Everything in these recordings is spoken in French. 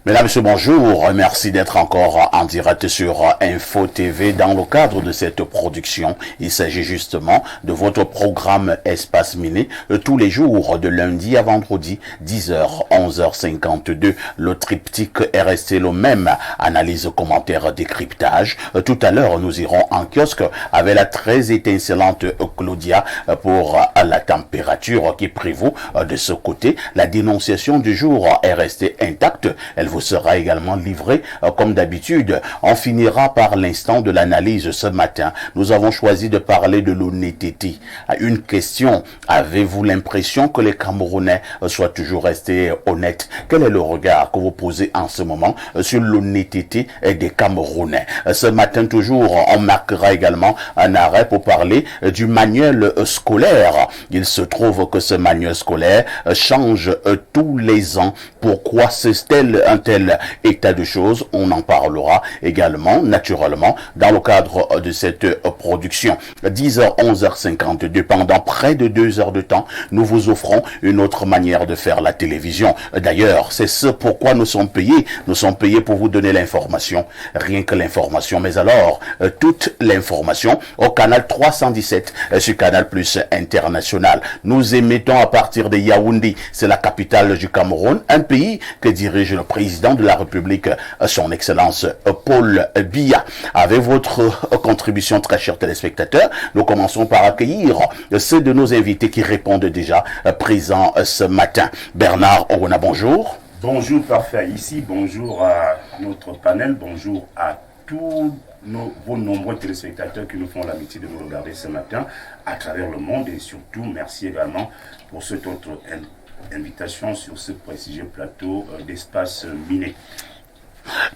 Mesdames, Messieurs, bonjour. Merci d'être encore en direct sur Info TV dans le cadre de cette production. Il s'agit justement de votre programme Espace Miné tous les jours de lundi à vendredi, 10h, 11h52. Le triptyque est resté le même. Analyse, commentaire, décryptage. Tout à l'heure, nous irons en kiosque avec la très étincelante Claudia pour la température qui prévaut de ce côté. La dénonciation du jour est restée intacte. Elle vous sera également livrée comme d'habitude. On finira par l'instant de l'analyse ce matin. Nous avons choisi de parler de l'honnêteté. Une question, avez-vous l'impression que les Camerounais soient toujours restés honnêtes? Quel est le regard que vous posez en ce moment sur l'honnêteté des Camerounais? Ce matin toujours, on marquera également un arrêt pour parler du manuel scolaire. Il se trouve que ce manuel scolaire change tous les ans. Pourquoi un tel état de choses? On en parlera également, naturellement, dans le cadre de cette production. 10h, 11h52, pendant près de 2 heures de temps, nous vous offrons une autre manière de faire la télévision. D'ailleurs, c'est ce pourquoi nous sommes payés. Nous sommes payés pour vous donner l'information, rien que l'information, mais alors, toute l'information au canal 317 sur Canal Plus International. Nous émettons à partir de Yaoundé, c'est la capitale du Cameroun, un pays que dirige le président de la République, son Excellence Paul Biya. Avec votre contribution, très chers téléspectateurs, nous commençons par accueillir ceux de nos invités qui répondent déjà présents ce matin. Bernard Orona, bonjour. Bonjour Parfait ici, bonjour à notre panel, bonjour à tous vos nombreux téléspectateurs qui nous font l'amitié de nous regarder ce matin à travers le monde, et surtout merci également pour cette autre invitation sur ce prestigieux plateau d'Espace Miné.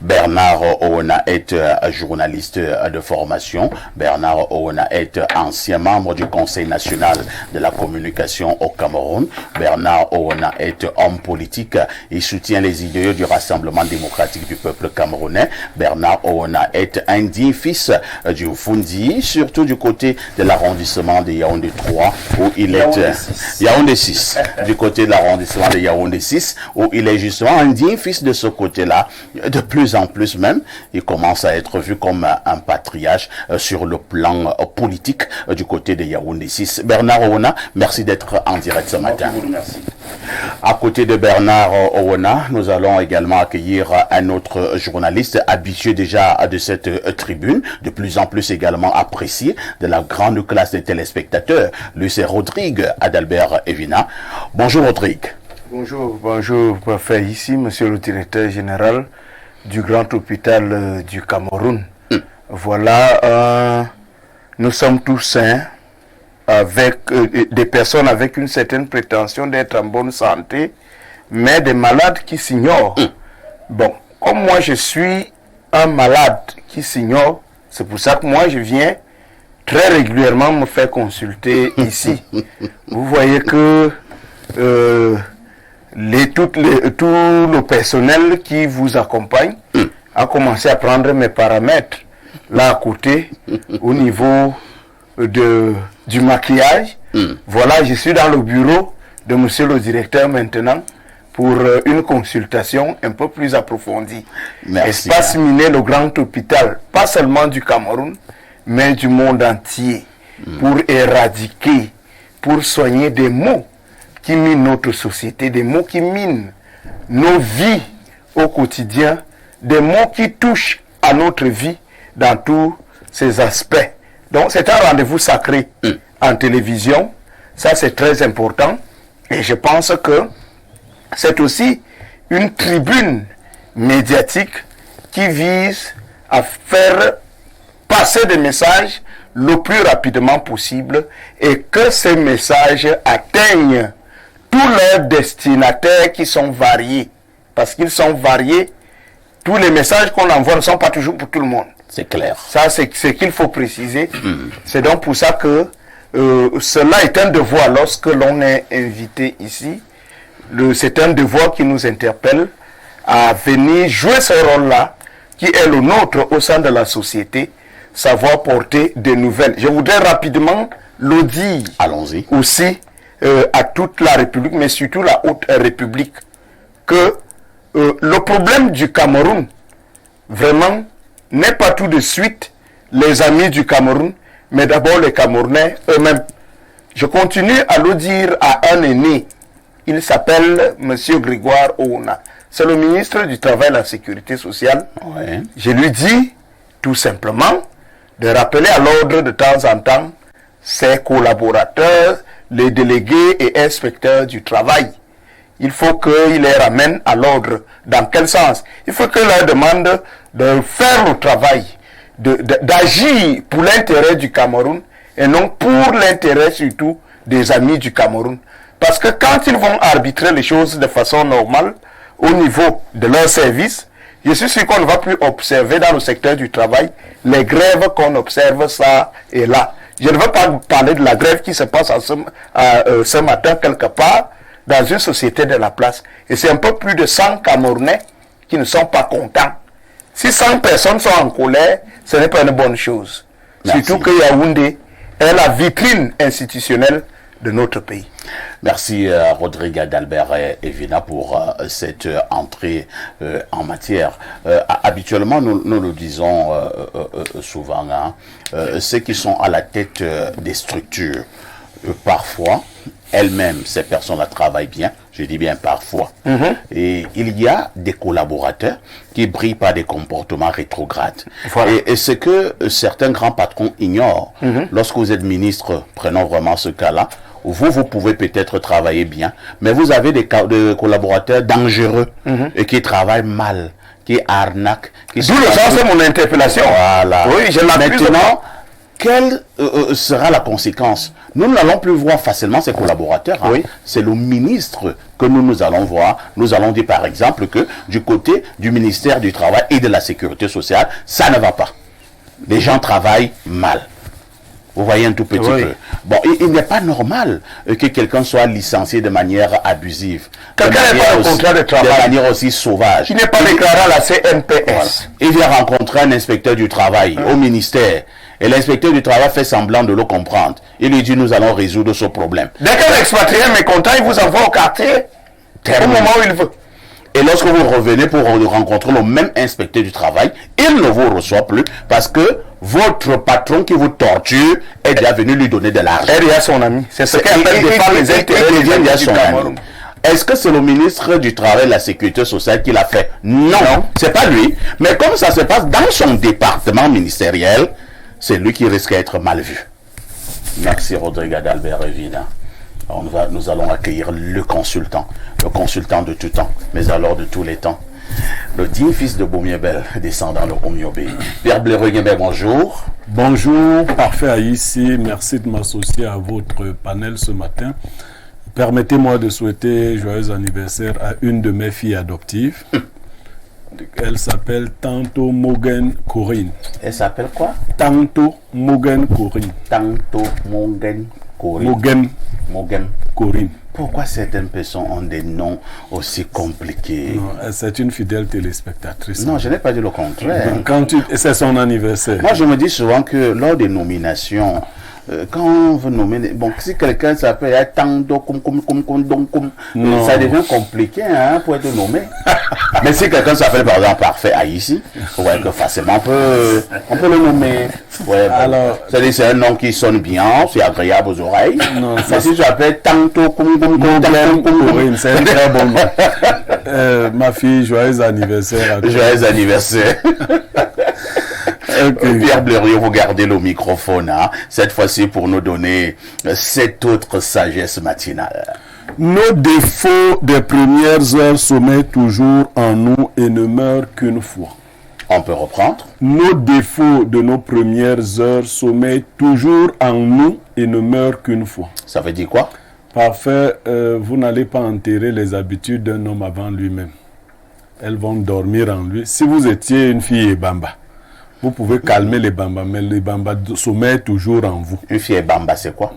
Bernard Oona est journaliste de formation. Bernard Oona est ancien membre du Conseil national de la communication au Cameroun. Bernard Oona est homme politique et soutient les idéaux du Rassemblement démocratique du peuple camerounais. Bernard Oona est un digne fils du Fundi, surtout du côté de l'arrondissement de Yaoundé 3, où il est Yaoundé 6, du côté de l'arrondissement de Yaoundé 6, où il est justement un digne fils de ce côté-là. De plus en plus même, il commence à être vu comme un patriarche sur le plan politique du côté de Yaoundé 6. Bernard Oona, merci d'être en direct ce matin. Merci. À côté de Bernard Oona, nous allons également accueillir un autre journaliste habitué déjà de cette tribune, de plus en plus également apprécié de la grande classe des téléspectateurs. Lui, c'est Rodrigue Adalbert Evina. Bonjour Rodrigue. Bonjour, parfait. Ici, monsieur le directeur général du grand hôpital du Cameroun. Voilà, nous sommes tous sains, avec des personnes avec une certaine prétention d'être en bonne santé, mais des malades qui s'ignorent. Bon, comme moi je suis un malade qui s'ignore, c'est pour ça que moi je viens très régulièrement me faire consulter ici. Vous voyez que tout le personnel qui vous accompagne a commencé à prendre mes paramètres là à côté au niveau du maquillage. Voilà, je suis dans le bureau de monsieur le directeur maintenant pour une consultation un peu plus approfondie. Merci. Espace Miné, le grand hôpital, pas seulement du Cameroun, mais du monde entier, pour éradiquer, pour soigner des maux qui minent notre société, des maux qui minent nos vies au quotidien, des maux qui touchent à notre vie dans tous ces aspects. Donc c'est un rendez-vous sacré en télévision, ça c'est très important, et je pense que c'est aussi une tribune médiatique qui vise à faire passer des messages le plus rapidement possible et que ces messages atteignent tous leurs destinataires qui sont variés. Parce qu'ils sont variés, tous les messages qu'on envoie ne sont pas toujours pour tout le monde. C'est clair. Ça, c'est ce qu'il faut préciser. C'est donc pour ça que cela est un devoir lorsque l'on est invité ici. C'est un devoir qui nous interpelle à venir jouer ce rôle-là, qui est le nôtre au sein de la société, savoir porter des nouvelles. Je voudrais rapidement le dire. Allons-y. Aussi à toute la République, mais surtout la Haute République, que le problème du Cameroun, vraiment, n'est pas tout de suite les amis du Cameroun, mais d'abord les Camerounais eux-mêmes. Je continue à le dire à un aîné. Il s'appelle M. Grégoire Ouna. C'est le ministre du Travail et de la Sécurité sociale. Ouais. Je lui dis tout simplement de rappeler à l'ordre de temps en temps ses collaborateurs, les délégués et inspecteurs du travail. Il faut qu'ils les ramènent à l'ordre. Dans quel sens? Il faut qu'ils leur demandent de faire le travail, d'agir pour l'intérêt du Cameroun et non pour l'intérêt surtout des amis du Cameroun. Parce que quand ils vont arbitrer les choses de façon normale au niveau de leur service, je suis sûr qu'on ne va plus observer dans le secteur du travail les grèves qu'on observe ça et là. Je ne veux pas parler de la grève qui se passe ce matin quelque part dans une société de la place. Et c'est un peu plus de 100 Camerounais qui ne sont pas contents. Si 100 personnes sont en colère, ce n'est pas une bonne chose. Merci. Surtout que Yaoundé est la vitrine institutionnelle de notre pays. Merci Rodrigue Adalbert Evina pour cette entrée en matière. Habituellement, nous le disons souvent, hein, ceux qui sont à la tête des structures, parfois, elles-mêmes, ces personnes-là travaillent bien, je dis bien parfois. Et il y a des collaborateurs qui brillent par des comportements rétrogrades. Voilà. Et ce que certains grands patrons ignorent, lorsque vous êtes ministre, prenons vraiment ce cas-là, vous pouvez peut-être travailler bien, mais vous avez des collaborateurs dangereux et qui travaillent mal, qui arnaquent. D'où le sens de mon interpellation. Voilà. Oui, je l'accuse. Maintenant, quelle sera la conséquence? Nous n'allons plus voir facilement ces collaborateurs. Hein. Oui. C'est le ministre que nous allons voir. Nous allons dire par exemple que du côté du ministère du Travail et de la Sécurité sociale, ça ne va pas. Les gens travaillent mal. Vous voyez un tout petit peu. Bon, il n'est pas normal que quelqu'un soit licencié de manière abusive. Quelqu'un n'est pas au contrat de travail. De manière aussi sauvage. Qui n'est pas déclaré à la CNPS. Voilà. Il vient rencontrer un inspecteur du travail au ministère. Et l'inspecteur du travail fait semblant de le comprendre. Il lui dit, nous allons résoudre ce problème. Dès qu'un expatrié est mécontent, il vous envoie au quartier au moment où il veut. Et lorsque vous revenez pour rencontrer le même inspecteur du travail, il ne vous reçoit plus parce que votre patron qui vous torture est déjà venu lui donner de l'argent. Et il y a son ami. C'est ce qu'on appelle défendre les intérêts du Cameroun. Est-ce que c'est le ministre du Travail et de la Sécurité sociale qui l'a fait? Non, c'est pas lui. Mais comme ça se passe dans son département ministériel, c'est lui qui risque d'être mal vu. Merci Rodrigue Adalbert Evina. Nous allons accueillir le consultant de tout temps, mais alors de tous les temps. Le digne fils de Bomiebel, descendant de Omiobé. Pierre Blaireau-Guembert, bonjour. Bonjour, parfait à ici. Merci de m'associer à votre panel ce matin. Permettez-moi de souhaiter joyeux anniversaire à une de mes filles adoptives. Elle s'appelle Tanto Mogen Corinne. Elle s'appelle quoi? Tanto Mogen Corinne. Tanto Mogen Corinne. Mogen Corinne. Pourquoi certaines personnes ont des noms aussi compliqués? C'est une fidèle téléspectatrice. Non, je n'ai pas dit le contraire. C'est son anniversaire. Moi, je me dis souvent que lors des nominations, quand on veut nommer, bon, si quelqu'un s'appelle Tando, ça devient compliqué hein, pour être nommé. Mais si quelqu'un s'appelle par exemple Parfait Haïti, vous voyez que facilement on peut le nommer. Ouais, alors, c'est un nom qui sonne bien, c'est agréable aux oreilles. Non, mais si tu appelles Tanto c'est un très bon nom. Ma fille, joyeux anniversaire à toi. Joyeux anniversaire. Okay. Pierre Blériot, vous gardez le microphone, hein, cette fois-ci pour nous donner cette autre sagesse matinale. Nos défauts des premières heures sommeillent toujours en nous et ne meurent qu'une fois. On peut reprendre. Nos défauts de nos premières heures sommeillent toujours en nous et ne meurent qu'une fois. Ça veut dire quoi? Parfait, vous n'allez pas enterrer les habitudes d'un homme avant lui-même. Elles vont dormir en lui. Si vous étiez une fille Bamba, vous pouvez calmer les bambas, mais les bambas sommeillent toujours en vous. Une fille bamba, c'est quoi?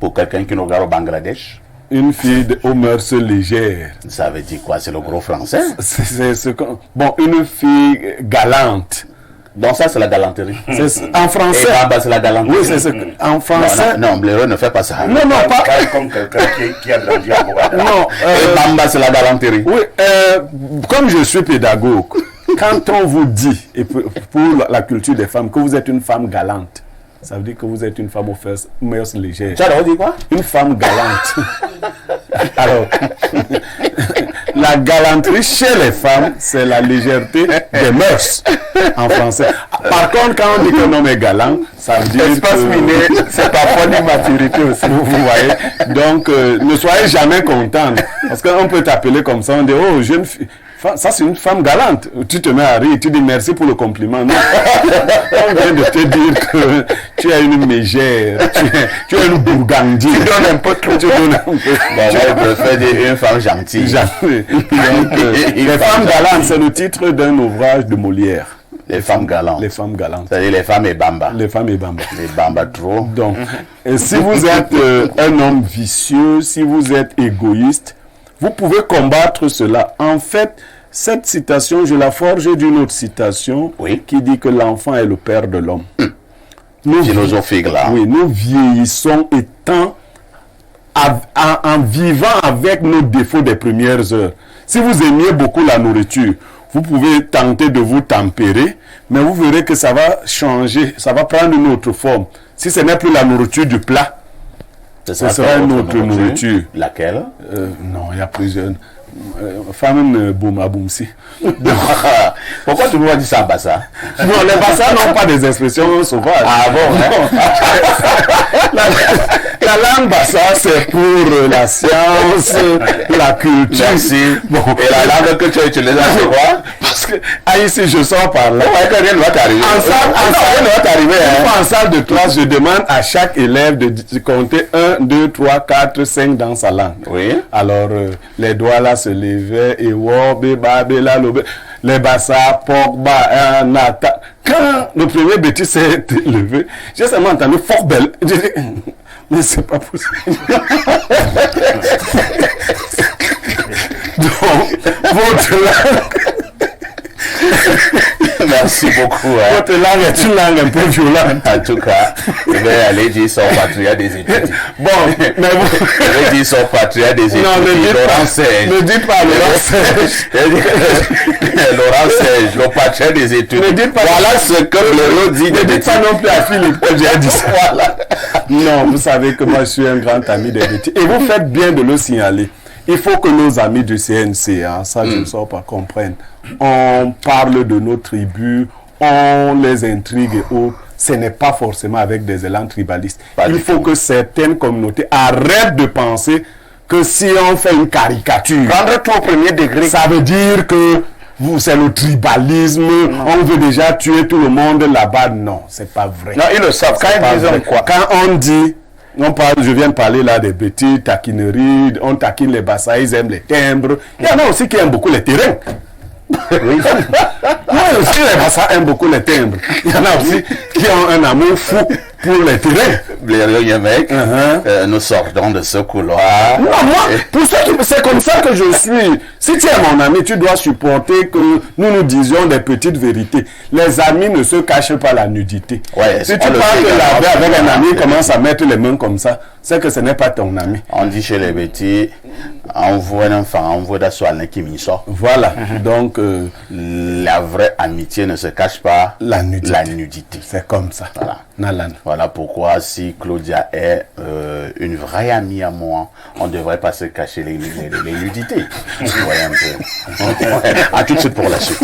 Pour quelqu'un qui nous regarde au Bangladesh? Une fille aux mœurs légères. Ça veut dire quoi? C'est le gros français? Bon, une fille galante. Donc ça, c'est la galanterie. En français. Et Bamba, c'est la galanterie. Oui, c'est ce que, en français. Non, Blaireau ne fait pas ça. Non, pas. Comme quelqu'un qui a grandi à Bogota. Non. Et Bamba, c'est la galanterie. Oui, comme je suis pédagogue, quand on vous dit, et pour la culture des femmes, que vous êtes une femme galante, ça veut dire que vous êtes une femme aux mœurs légères. Tu as dit quoi? Une femme galante. Alors, la galanterie chez les femmes, c'est la légèreté des mœurs, en français. Par contre, quand on dit qu'un homme est galant, ça veut dire Espace miné, c'est parfois l'immaturité aussi. vous voyez. Donc, ne soyez jamais content. Parce qu'on peut t'appeler comme ça, on dit, oh, jeune fille. Ça, c'est une femme galante. Tu te mets à rire, tu dis merci pour le compliment. Non. On vient de te dire que tu es une mégère, tu es une bourgandier. Tu donnes un peu trop. Tu donnes un peu. Bon, je préfère dire une femme gentille. Jamais. Donc, les femmes galantes, c'est le titre d'un ouvrage de Molière. Les femmes galantes. Les femmes galantes. C'est-à-dire les femmes et Bamba. Les femmes et Bamba. Les Bamba trop. Donc, et si vous êtes un homme vicieux, si vous êtes égoïste, vous pouvez combattre cela. En fait, cette citation, je la forge d'une autre citation qui dit que l'enfant est le père de l'homme. Philosophique là. Oui, nous vieillissons étant en vivant avec nos défauts des premières heures. Si vous aimiez beaucoup la nourriture, vous pouvez tenter de vous tempérer, mais vous verrez que ça va changer, ça va prendre une autre forme. Si ce n'est plus la nourriture du plat, ce sera une autre nourriture. Laquelle? Non, il y a plusieurs. Femme Bouma Boumsi. Pourquoi tout le monde dit ça, Bassa? Non, les Bassa n'ont pas des expressions sauvages. Ah bon, hein? La langue Bassa, c'est pour la science, la culture. Merci. Bon. Et la langue que tu as utilisée, c'est quoi? Parce que, ici, je sors par là. Ouais, que rien ne va t'arriver. Rien ne va t'arriver. En salle de classe, je demande à chaque élève de compter 1, 2, 3, 4, 5 dans sa langue. Oui. Alors, les doigts là se levaient, et les Bassa, Pogba, Nata. Quand le premier bêtise s'est levé, j'ai seulement entendu fort belle. J'ai dit, mais c'est pas possible. Donc, votre langue. Merci beaucoup. Hein. Votre langue est une langue un peu violente. En tout cas, je vais aller dire son patriote des études. Bon, mais vous... Je vais dire son patriote des études. Non, ne dites pas Laurent Serge. Laurent Serge, le patriote des études. Ne dites pas. Voilà ce que le dit. Ne dites pas non plus à Philippe que j'ai dit ça. Voilà. Non, vous savez que moi je suis un grand ami des études. Et vous faites bien de le signaler. Il faut que nos amis du CNC, ça je ne sors pas, comprennent. On parle de nos tribus, on les intrigue et autres. Ce n'est pas forcément avec des élans tribalistes. Il faut que certaines communautés arrêtent de penser que si on fait une caricature, Prendre tout au premier degré. ça veut dire que c'est le tribalisme, on veut déjà tuer tout le monde là-bas. Non, c'est pas vrai. Non, ils le savent. Quand ils disent quoi? Quand on dit... je viens de parler là des petites taquineries, on taquine les Bassa, ils aiment les timbres. Il y en a aussi qui aiment beaucoup les terrains. Oui, aussi les Bassa aiment beaucoup les timbres. Il y en a aussi qui ont un amour fou pour les terrains. Blaireau mec, nous sortons de ce couloir. Non, moi, c'est comme ça que je suis. Si tu es mon ami, tu dois supporter que nous disions des petites vérités. Les amis ne se cachent pas la nudité. Ouais, si tu parles de laver avec un ami, commence à mettre les mains comme ça, c'est que ce n'est pas ton ami. On dit chez les petits, on voit un enfant, on voit des soins qui m'y sort. Voilà, donc la vraie amitié ne se cache pas la nudité. C'est comme ça. Voilà. Nalan. Voilà pourquoi si Claudia est une vraie amie à moi, on ne devrait pas se cacher les nudités. Vous voyez un peu. À tout de suite pour la suite.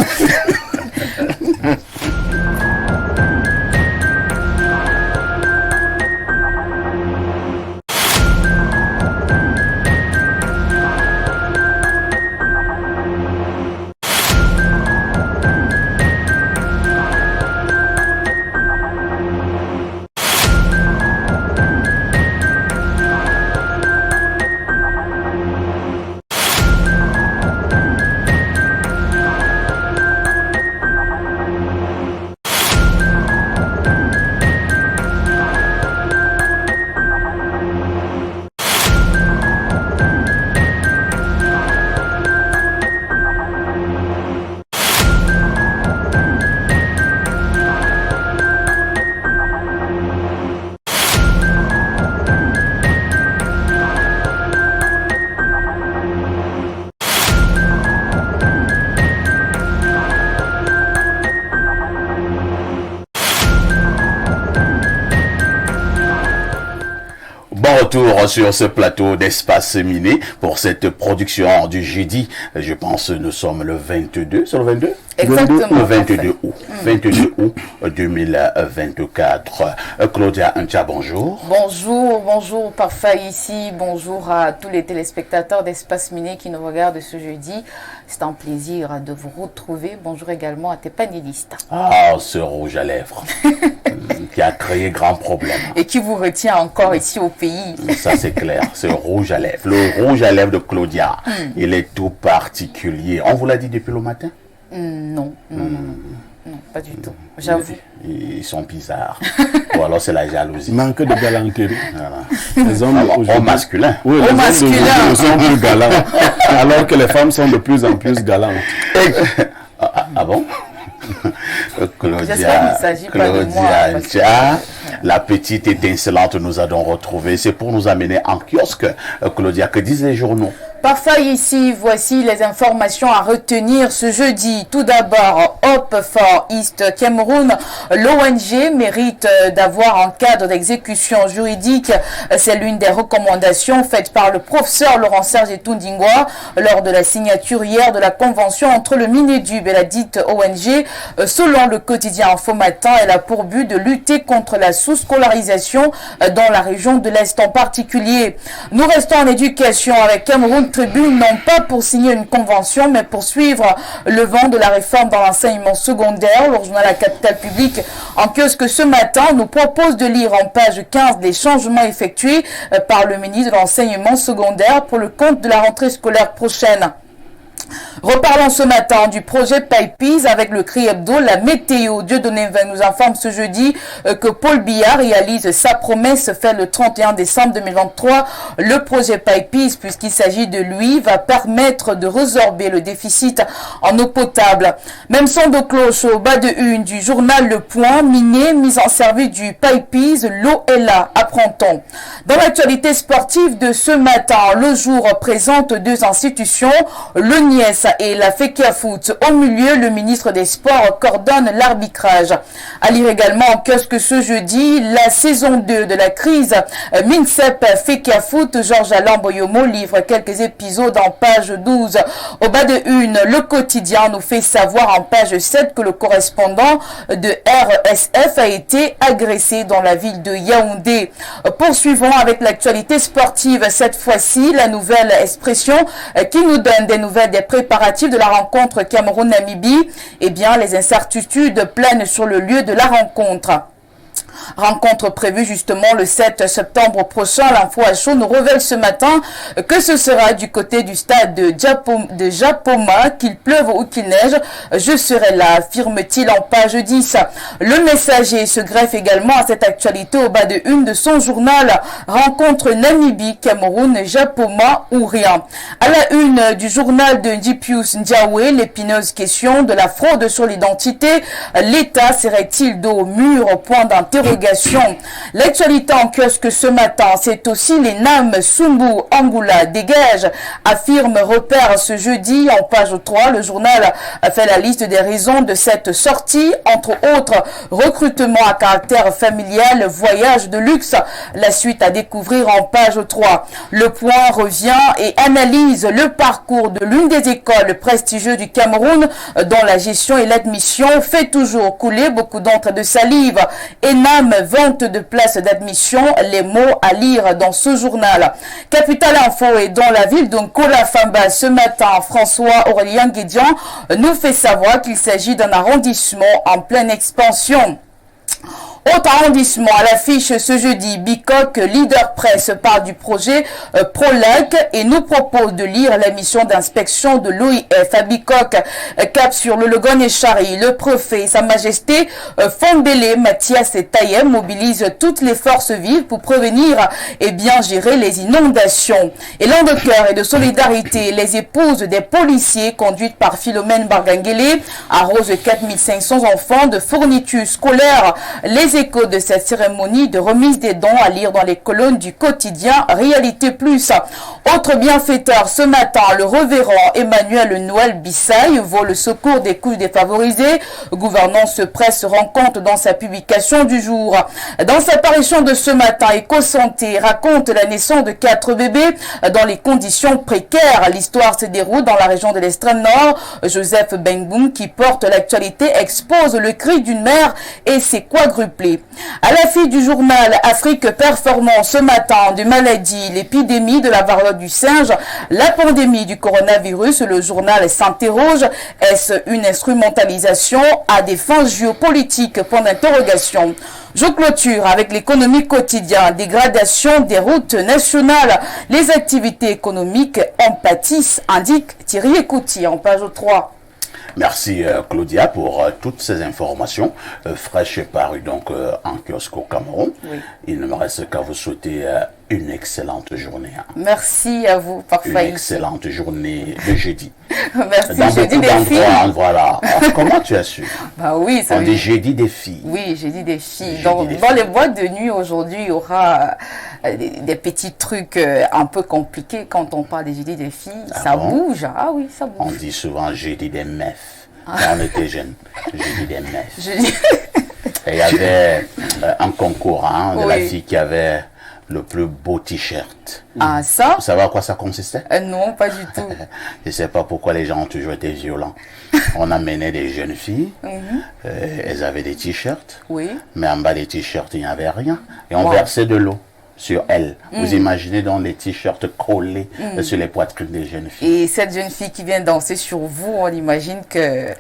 retour sur ce plateau d'Espace Miné pour cette production du jeudi. Je pense que nous sommes le 22, c'est le 22 ? Exactement. Le 22 août. 22 août 2024. Claudia Ntia, bonjour. Bonjour Parfait ici. Bonjour à tous les téléspectateurs d'Espace Miné qui nous regardent ce jeudi. C'est un plaisir de vous retrouver. Bonjour également à tes panélistes. Ah, ce rouge à lèvres qui a créé grand problème. Et qui vous retient encore ici au pays. Ça, c'est clair. C'est le rouge à lèvres. Le rouge à lèvres de Claudia, il est tout particulier. On vous l'a dit depuis le matin? Non, pas du tout. J'avoue. Ils sont bizarres. Ou alors c'est la jalousie. Manque de galanterie. Voilà. Les hommes Au masculin. Oui, les hommes masculin. sont plus galants. Alors que les femmes sont de plus en plus galantes. Ah bon? J'espère qu'il s'agit pas de moi, parce que- Ntia, la petite étincelante nous avons retrouvée. C'est pour nous amener en kiosque. Claudia, que disent les journaux? Parfait ici, voici les informations à retenir ce jeudi. Tout d'abord, Hope for East Cameroun, l'ONG mérite d'avoir un cadre d'exécution juridique. C'est l'une des recommandations faites par le professeur Laurent Serge Etundingwa lors de la signature hier de la convention entre le Minedub et la dite ONG. Selon le quotidien Info Matin, elle a pour but de lutter contre la sous-scolarisation dans la région de l'Est en particulier. Nous restons en éducation avec Cameroun Tribune, non pas pour signer une convention, mais pour suivre le vent de la réforme dans l'enseignement secondaire. Le journal La Capitale Publique, en kiosque ce matin, nous propose de lire en page 15 les changements effectués par le ministre de l'enseignement secondaire pour le compte de la rentrée scolaire prochaine. Reparlons ce matin du projet PAIPIS avec le Cri Hebdo. La météo Dieudonné nous informe ce jeudi que Paul Biya réalise sa promesse faite le 31 décembre 2023. Le projet PAIPIS, puisqu'il s'agit de lui, va permettre de résorber le déficit en eau potable. Même son de cloche au bas de une du journal Le Point, Miné, mise en service du PAIPIS, l'eau est là, apprend-on. Dans l'actualité sportive de ce matin, Le Jour présente deux institutions, le NIES et la FECAFOOT. Au milieu, le ministre des Sports coordonne l'arbitrage. À lire également en kiosque ce jeudi, la saison 2 de la crise MINSEP FECAFOOT. Georges Alain Boyomo livre quelques épisodes en page 12. Au bas de une, le quotidien nous fait savoir en page 7 que le correspondant de RSF a été agressé dans la ville de Yaoundé. Poursuivons avec l'actualité sportive. Cette fois-ci, la nouvelle expression qui nous donne des nouvelles des préparatifs de la rencontre Cameroun-Namibie. Eh bien, les incertitudes planent sur le lieu de la rencontre. Rencontre prévue justement le 7 septembre prochain. L'info à chaud nous révèle ce matin que ce sera du côté du stade de Japoma, qu'il pleuve ou qu'il neige. Je serai là, affirme-t-il en page 10. Le Messager se greffe également à cette actualité au bas de une de son journal. Rencontre Namibie, Cameroun, Japoma ou rien. À la une du journal de Ndipius Ndiawe, l'épineuse question de la fraude sur l'identité. L'État serait-il dos au mur au point d'interrogation? L'actualité en kiosque ce matin, c'est aussi les NAM Sumbu Angoula dégage, affirme Repère ce jeudi en page 3. Le journal a fait la liste des raisons de cette sortie, entre autres recrutement à caractère familial, voyage de luxe. La suite à découvrir en page 3. Le Point revient et analyse le parcours de l'une des écoles prestigieuses du Cameroun dont la gestion et l'admission fait toujours couler beaucoup d'encre de salive. ENAM, vente de places d'admission, les mots à lire dans ce journal. Capitale Info est dans la ville de Nkola Famba ce matin. François Aurélien Guédian nous fait savoir qu'il s'agit d'un arrondissement en pleine expansion. Autre arrondissement à l'affiche ce jeudi, Bicoque, leader presse parle du projet ProLac et nous propose de lire la mission d'inspection de l'OIF à Bicoque. Cap sur le Logon et Chari, le préfet et sa majesté Fondélé, Mathias et Tayem mobilisent toutes les forces vives pour prévenir et bien gérer les inondations. Élan de cœur et de solidarité, les épouses des policiers conduites par Philomène Barganguélé arrosent 4500 enfants de fournitures scolaires. Les échos de cette cérémonie de remise des dons à lire dans les colonnes du quotidien Réalité Plus. Autre bienfaiteur ce matin, le révérend Emmanuel Noël Bissaï vaut le secours des couches défavorisées. Gouvernance Presse rend compte dans sa publication du jour. Dans sa parution de ce matin, Éco-Santé raconte la naissance de 4 bébés dans les conditions précaires. L'histoire se déroule dans la région de l'extrême nord. Joseph Bengoum, qui porte l'actualité, expose le cri d'une mère et ses quadruplés. À la fille du journal Afrique Performance ce matin, de maladies, l'épidémie de la variole du singe, la pandémie du coronavirus, le journal s'interroge. Est-ce une instrumentalisation à des fins géopolitiques? Point d'interrogation. Je clôture avec l'économie quotidienne. Dégradation des routes nationales. Les activités économiques en pâtissent, indique Thierry Écoutier en page 3. Merci Claudia pour toutes ces informations fraîches parues donc en kiosque au Cameroun. Oui. Il ne me reste qu'à vous souhaiter une excellente journée. Merci à vous, parfait. Une excellente journée de jeudi. Merci, dans jeudi beaucoup des filles. Voilà. Comment tu as su? Bah oui, ça on dit jeudi des filles. Oui, jeudi des filles. Dans les boîtes de nuit aujourd'hui, il y aura des petits trucs un peu compliqués quand on parle des jeudis des filles. Ça bouge. Ah oui, ça bouge. On dit souvent jeudi des meufs. Quand on était jeunes, jeudi des meufs. Et il y avait un concours de la fille qui avait le plus beau t-shirt. Ah, ça? Vous savez à quoi ça consistait? Non, pas du tout. Je ne sais pas pourquoi les gens ont toujours été violents. On amenait des jeunes filles, elles avaient des t-shirts, mais en bas des t-shirts, il n'y avait rien. Et on versait de l'eau sur elles. Vous imaginez donc les t-shirts collés sur les poitrines des jeunes filles. Et cette jeune fille qui vient danser sur vous, on imagine que...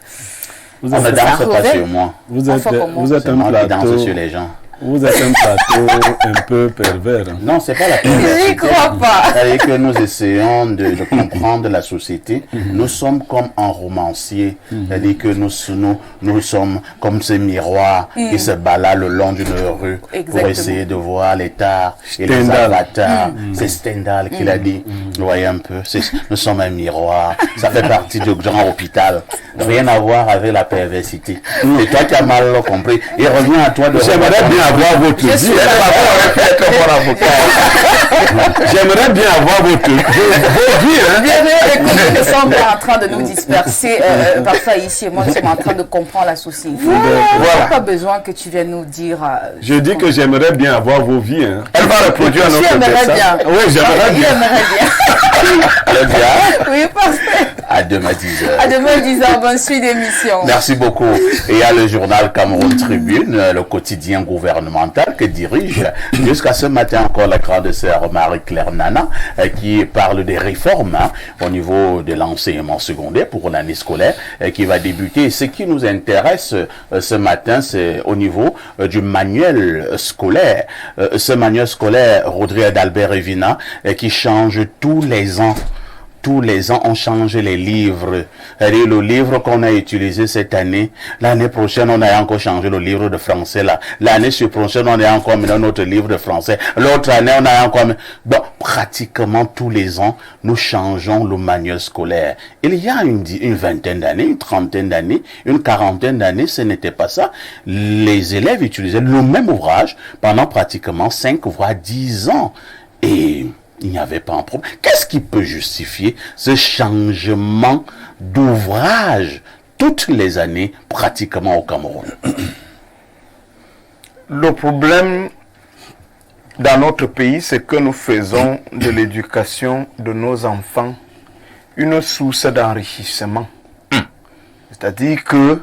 On ne danse pas sur moi. Vous êtes un plateau. Danse sur les gens. Vous êtes un plateau un peu pervers. Non, c'est pas la perversité. Je n'y crois pas. C'est-à-dire que nous essayons de comprendre la société. Nous sommes comme un romancier. C'est-à-dire que nous sommes comme ces miroirs qui se baladent le long d'une rue pour essayer de voir les tares et les avatars. C'est Stendhal qui l'a dit. Vous voyez un peu. Nous sommes un miroir. Ça fait partie du grand hôpital. Rien à voir avec la perversité. C'est toi qui as mal compris. Et revient à toi de... J'aimerais bien avoir votre vie. J'aimerais bien avoir votre vie. Nous sommes en train de nous disperser. Parfois ici et moi, nous sommes en train de comprendre la société. Il n'y a pas besoin que tu viennes nous dire... Je dis que j'aimerais bien avoir vos vies. Elle va reproduire notre personne. Oui, j'aimerais bien. Oui, parfait. À demain 10h. À demain 10h, bonne suite d'émission. Merci beaucoup. Et il y a le journal Cameroun Tribune, le quotidien gouvernemental que dirige jusqu'à ce matin encore la grande sœur Marie-Claire Nana qui parle des réformes au niveau de l'enseignement secondaire pour l'année scolaire qui va débuter. Ce qui nous intéresse ce matin, c'est au niveau du manuel scolaire. Ce manuel scolaire, Rodrigue d'Albert Evina, qui change tous les ans. Tous les ans, on change les livres. C'est-à-dire, le livre qu'on a utilisé cette année, l'année prochaine, on a encore changé le livre de français là. L'année prochaine, on a encore mis notre livre de français. L'autre année, on a encore mis... Bon, pratiquement tous les ans, nous changeons le manuel scolaire. Il y a une vingtaine d'années, une trentaine d'années, une quarantaine d'années, ce n'était pas ça. Les élèves utilisaient le même ouvrage pendant pratiquement 5 voire 10 ans. Et... il n'y avait pas un problème. Qu'est-ce qui peut justifier ce changement d'ouvrage toutes les années pratiquement au Cameroun? Le problème dans notre pays, c'est que nous faisons de l'éducation de nos enfants une source d'enrichissement. C'est-à-dire que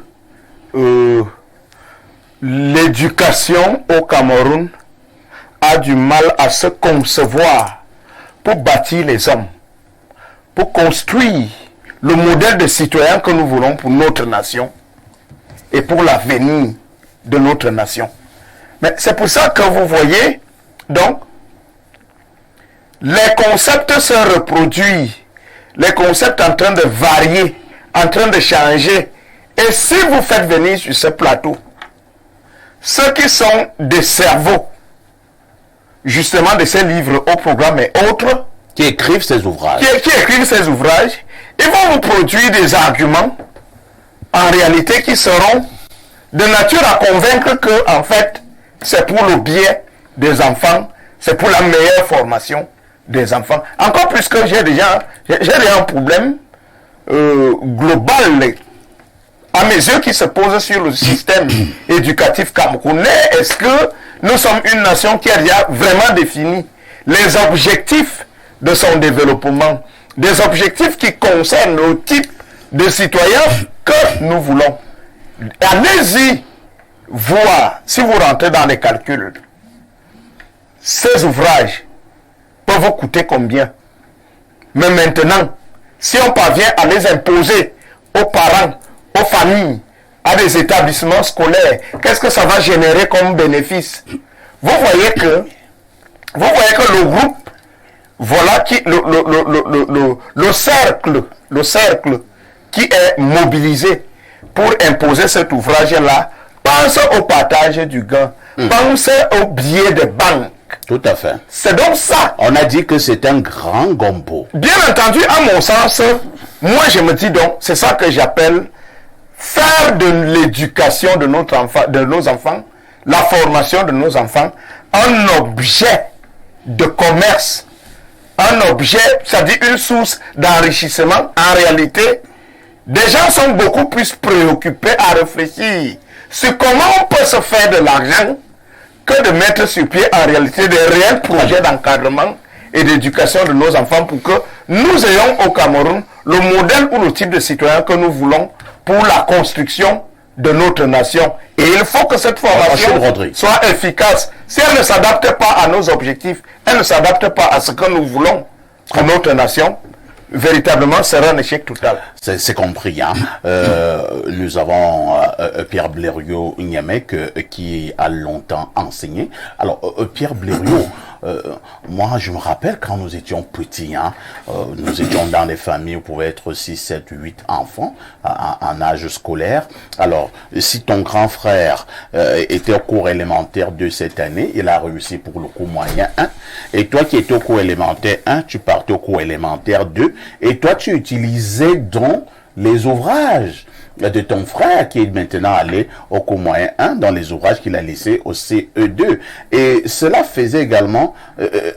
l'éducation au Cameroun a du mal à se concevoir pour bâtir les hommes, pour construire le modèle de citoyen que nous voulons pour notre nation et pour l'avenir de notre nation. Mais c'est pour ça que vous voyez, donc, les concepts se reproduisent, les concepts en train de varier, en train de changer. Et si vous faites venir sur ce plateau ceux qui sont des cerveaux, justement de ces livres au programme et autres, qui écrivent ces ouvrages. Qui écrivent ces ouvrages, ils vont vous produire des arguments, en réalité, qui seront de nature à convaincre que, en fait, c'est pour le bien des enfants, c'est pour la meilleure formation des enfants. Encore plus que j'ai déjà un problème global à mes yeux qui se pose sur le système éducatif camerounais. Est-ce que nous sommes une nation qui a déjà vraiment défini les objectifs de son développement, des objectifs qui concernent le type de citoyens que nous voulons? Allez-y voir, si vous rentrez dans les calculs, ces ouvrages peuvent vous coûter combien? Mais maintenant, si on parvient à les imposer aux parents, aux familles, à des établissements scolaires, qu'est-ce que ça va générer comme bénéfice? Vous voyez que le groupe, voilà qui, le cercle qui est mobilisé pour imposer cet ouvrage-là, pense au partage du gain, pense au billet de banque. Tout à fait. C'est donc ça. On a dit que c'est un grand gombo. Bien entendu, à mon sens, moi je me dis donc, c'est ça que j'appelle faire de l'éducation de nos enfants, la formation de nos enfants, un objet de commerce, un objet, c'est-à-dire une source d'enrichissement. En réalité, des gens sont beaucoup plus préoccupés à réfléchir sur comment on peut se faire de l'argent que de mettre sur pied en réalité des réels projets d'encadrement et d'éducation de nos enfants pour que nous ayons au Cameroun le modèle ou le type de citoyen que nous voulons pour la construction de notre nation. Et il faut que cette formation soit efficace. Si elle ne s'adapte pas à nos objectifs, elle ne s'adapte pas à ce que nous voulons pour notre nation, véritablement sera un échec total. C'est compris. Hein? Nous avons Pierre Blériot-Niamek qui a longtemps enseigné. Alors, Pierre Blériot, moi, je me rappelle quand nous étions petits, hein, nous étions dans des familles où pouvaient être 6, 7, 8 enfants en âge scolaire. Alors, si ton grand frère était au cours élémentaire 2 cette année, il a réussi pour le cours moyen 1. Et toi qui étais au cours élémentaire 1, tu partais au cours élémentaire 2. Et toi, tu utilisais donc les ouvrages de ton frère qui est maintenant allé au cours moyen 1 dans les ouvrages qu'il a laissés au CE2. Et cela faisait également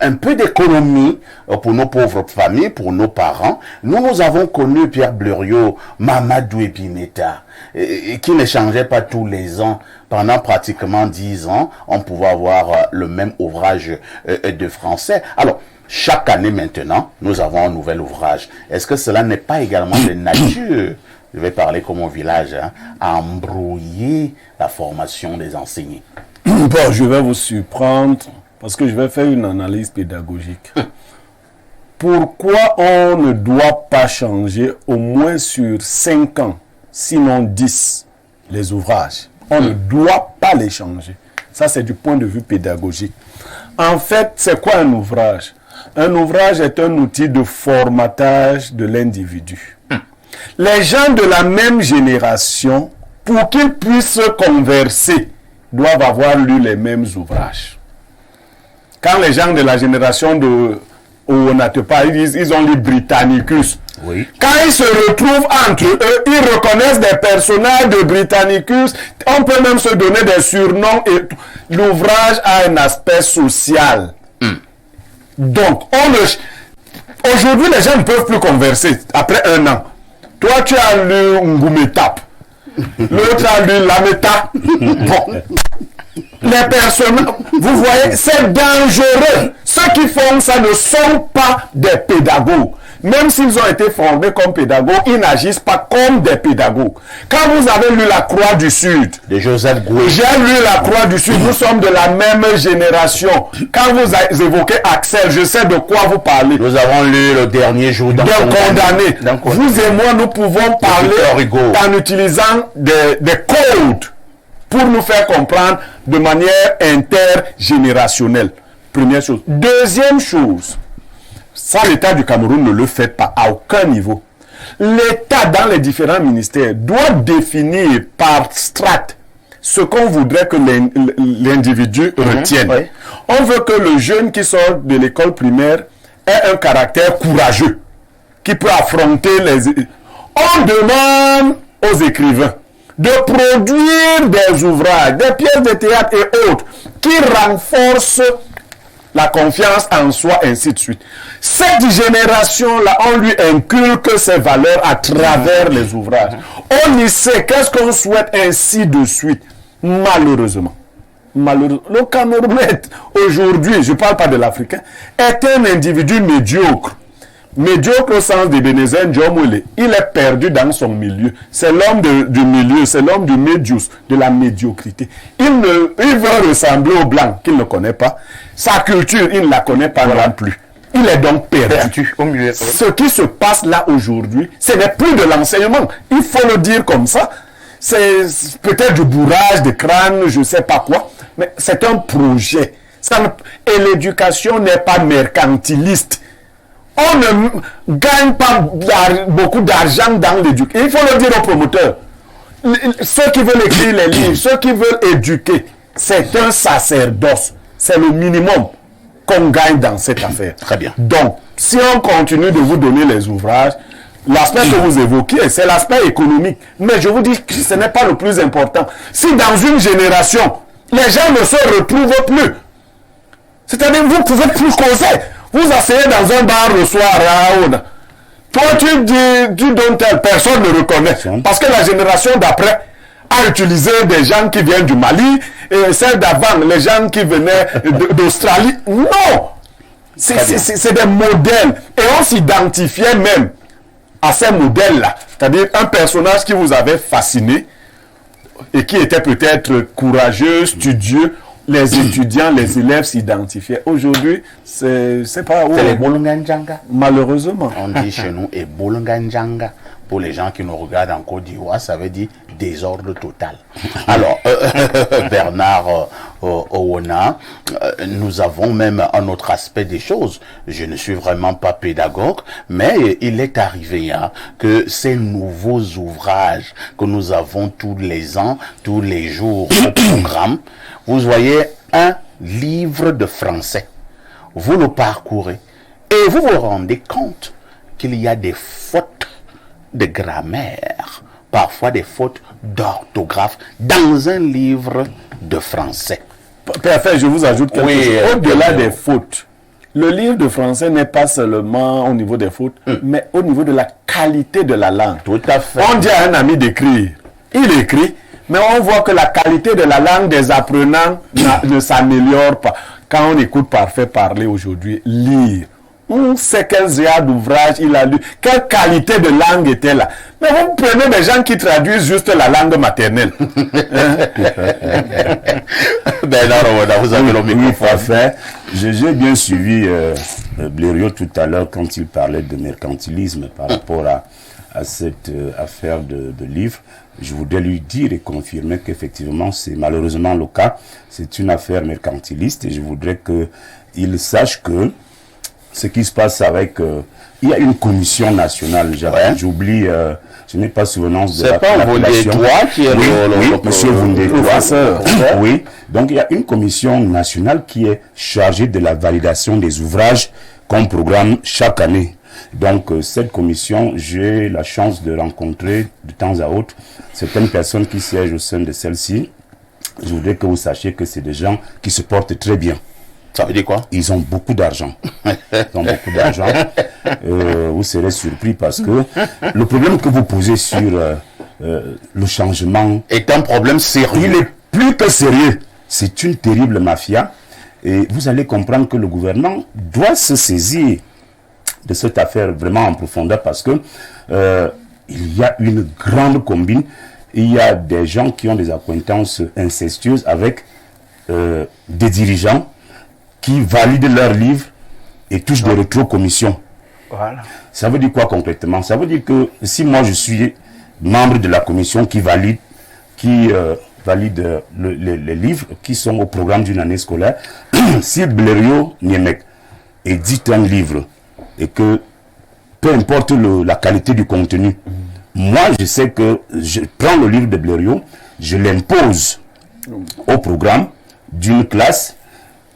un peu d'économie pour nos pauvres familles, pour nos parents. Nous avons connu Pierre Blériot, Mamadou Ebineta, qui ne changeait pas tous les ans. Pendant pratiquement 10 ans, on pouvait avoir le même ouvrage de français. Alors, chaque année maintenant, nous avons un nouvel ouvrage. Est-ce que cela n'est pas également de nature, je vais parler comme au village, hein, à embrouiller la formation des enseignants? Bon, je vais vous surprendre parce que je vais faire une analyse pédagogique. Pourquoi on ne doit pas changer au moins sur 5 ans, sinon 10, les ouvrages? On ne doit pas les changer. Ça, c'est du point de vue pédagogique. En fait, c'est quoi un ouvrage? Un ouvrage est un outil de formatage de l'individu. Les gens de la même génération, pour qu'ils puissent converser, doivent avoir lu les mêmes ouvrages. Quand les gens de la génération de Onatepa, ils ont lu Britannicus. Oui. Quand ils se retrouvent entre eux, ils reconnaissent des personnages de Britannicus. On peut même se donner des surnoms. Et l'ouvrage a un aspect social. Donc, aujourd'hui, les gens ne peuvent plus converser après 1 an. Toi, tu as lu Ngoumetap. L'autre a lu Lameta. Bon. Les personnes, vous voyez, c'est dangereux. Ceux qui font ça ne sont pas des pédagogues. Même s'ils ont été formés comme pédagogues, ils n'agissent pas comme des pédagogues. Quand vous avez lu La Croix du Sud, de Joseph Goué. J'ai lu La Croix du Sud, nous sommes de la même génération. Quand vous évoquez Axel, je sais de quoi vous parlez. Nous avons lu Le Dernier Jour d'un condamné. Vous et moi, nous pouvons parler en utilisant des codes pour nous faire comprendre de manière intergénérationnelle. Première chose. Deuxième chose, ça, l'État du Cameroun ne le fait pas à aucun niveau. L'État, dans les différents ministères, doit définir par strate ce qu'on voudrait que l'individu retienne. Oui. On veut que le jeune qui sort de l'école primaire ait un caractère courageux, qui peut affronter les... On demande aux écrivains de produire des ouvrages, des pièces de théâtre et autres, qui renforce la confiance en soi, ainsi de suite. Cette génération-là, on lui inculque ces valeurs à travers les ouvrages. On y sait qu'est-ce qu'on souhaite, ainsi de suite. Malheureusement. Le Camerounais, aujourd'hui, je ne parle pas de l'Africain, est un individu médiocre. Médiocre au sens de Bénézène Djomouele. Il est perdu dans son milieu. C'est l'homme du milieu, c'est l'homme du médius, de la médiocrité. Il veut ressembler au blanc qu'il ne connaît pas. Sa culture, il ne la connaît pas non plus. Il est donc perdu. Au milieu. Ce qui se passe là aujourd'hui, ce n'est plus de l'enseignement. Il faut le dire comme ça. C'est peut-être du bourrage de crâne, je ne sais pas quoi. Mais c'est un projet. Et l'éducation n'est pas mercantiliste. On ne gagne pas beaucoup d'argent dans l'éducation. Il faut le dire aux promoteurs. Ceux qui veulent écrire les livres, ceux qui veulent éduquer, c'est un sacerdoce. C'est le minimum qu'on gagne dans cette affaire. Très bien. Donc, si on continue de vous donner les ouvrages, l'aspect que vous évoquez, c'est l'aspect économique. Mais je vous dis que ce n'est pas le plus important. Si dans une génération, les gens ne se retrouvent plus, c'est-à-dire vous ne pouvez plus causer. Vous asseyez dans un bar le soir à Aouna. Toi, tu donnes telle personne ne reconnaît. Parce que la génération d'après a utilisé des gens qui viennent du Mali et celle d'avant, les gens qui venaient d'Australie. Non! C'est des modèles. Et on s'identifiait même à ces modèles-là. C'est-à-dire un personnage qui vous avait fasciné et qui était peut-être courageux, studieux. Les étudiants, les élèves s'identifiaient. Aujourd'hui, c'est pas... C'est les Bolonganjanga. Malheureusement. On dit chez nous, et Bolonganjanga. Pour les gens qui nous regardent en Côte d'Ivoire, ça veut dire désordre total. Alors, Bernard Owona, nous avons même un autre aspect des choses. Je ne suis vraiment pas pédagogue, mais il est arrivé que ces nouveaux ouvrages que nous avons tous les ans, tous les jours au programme, vous voyez un livre de français. Vous le parcourez et vous vous rendez compte qu'il y a des fautes de grammaire, parfois des fautes d'orthographe dans un livre de français. Parfait, je vous ajoute quelque chose. Au-delà des fautes, le livre de français n'est pas seulement au niveau des fautes, mais au niveau de la qualité de la langue. Tout à fait. On dit à un ami d'écrire. Il écrit, mais on voit que la qualité de la langue des apprenants ne s'améliore pas. Quand on écoute Parfait parler aujourd'hui, lire, on sait quel genre d'ouvrage il a lu, quelle qualité de langue était là. Mais vous prenez des gens qui traduisent juste la langue maternelle. Bernard Owona, vous avez le micro. Oui, parfait. J'ai bien suivi Blériot tout à l'heure quand il parlait de mercantilisme par rapport à cette affaire de livre. Je voudrais lui dire et confirmer qu'effectivement, c'est malheureusement le cas. C'est une affaire mercantiliste et je voudrais qu'il sache que ce qui se passe avec... il y a une commission nationale, j'oublie, je n'ai pas souvenance de l'appellation. C'est pas Vondétois qui est le monsieur Vondétois. Oui, donc il y a une commission nationale qui est chargée de la validation des ouvrages qu'on programme chaque année. Donc cette commission, j'ai la chance de rencontrer de temps à autre certaines personnes qui siègent au sein de celle-ci. Je voudrais que vous sachiez que c'est des gens qui se portent très bien. Ça veut dire quoi? Ils ont beaucoup d'argent. Vous serez surpris parce que le problème que vous posez sur le changement est un problème sérieux. Il est plus que sérieux. C'est une terrible mafia. Et vous allez comprendre que le gouvernement doit se saisir de cette affaire vraiment en profondeur parce que il y a une grande combine. Il y a des gens qui ont des acquaintances incestueuses avec des dirigeants qui valident leurs livres et touchent des rétro-commissions. Voilà. Ça veut dire quoi concrètement? Ça veut dire que si moi je suis membre de la commission qui valide les livres qui sont au programme d'une année scolaire, si Blériot Niemek édite un livre et que peu importe la qualité du contenu, moi je sais que je prends le livre de Blériot, je l'impose au programme d'une classe.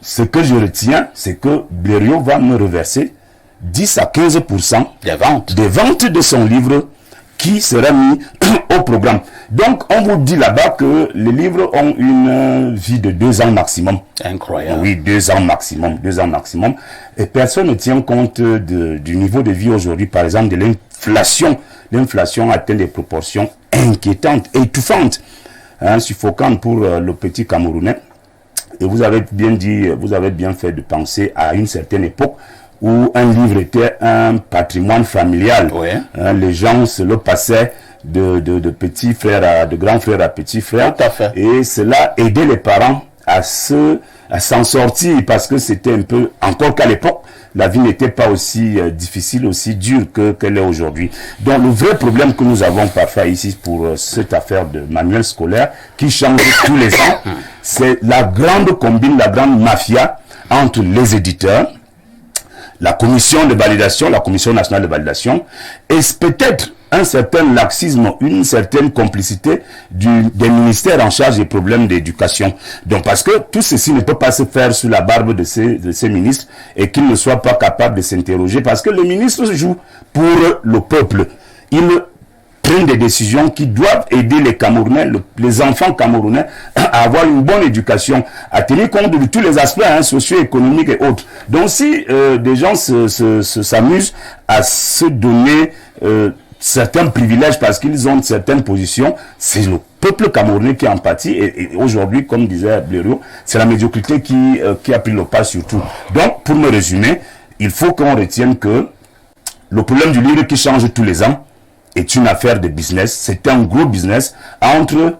Ce que je retiens, c'est que Blériot va me reverser 10 à 15% des ventes de son livre qui sera mis au programme. Donc, on vous dit là-bas que les livres ont une vie de 2 ans maximum. Incroyable. Oui, 2 ans maximum, 2 ans maximum. Et personne ne tient compte du niveau de vie aujourd'hui, par exemple, de l'inflation. L'inflation atteint des proportions inquiétantes, étouffantes, hein, suffocantes pour le petit Camerounais. Et vous avez bien dit, vous avez bien fait de penser à une certaine époque où un livre était un patrimoine familial. Oui. Hein, les gens se le passaient de petits frères de grands frères à petits frères. Tout à fait. Et cela aidait les parents à s'en sortir, parce que c'était un peu, encore qu'à l'époque, la vie n'était pas aussi difficile, aussi dure qu'elle est aujourd'hui. Donc le vrai problème que nous avons parfois ici pour cette affaire de manuel scolaire qui change tous les ans, c'est la grande combine, la grande mafia entre les éditeurs, la commission de validation, la commission nationale de validation, et peut-être un certain laxisme, une certaine complicité des ministères en charge des problèmes d'éducation. Donc parce que tout ceci ne peut pas se faire sous la barbe de ces ministres, et qu'ils ne soient pas capables de s'interroger, parce que les ministres jouent pour le peuple. Ils prennent des décisions qui doivent aider les Camerounais, les enfants camerounais, à avoir une bonne éducation, à tenir compte de tous les aspects socio-économiques et autres. Donc si des gens s'amusent à se donner certains privilèges parce qu'ils ont certaines positions, c'est le peuple camerounais qui en pâtit. Et aujourd'hui, comme disait Blériot, c'est la médiocrité qui a pris le pas sur tout. Donc, pour me résumer, il faut qu'on retienne que le problème du livre qui change tous les ans est une affaire de business. C'est un gros business entre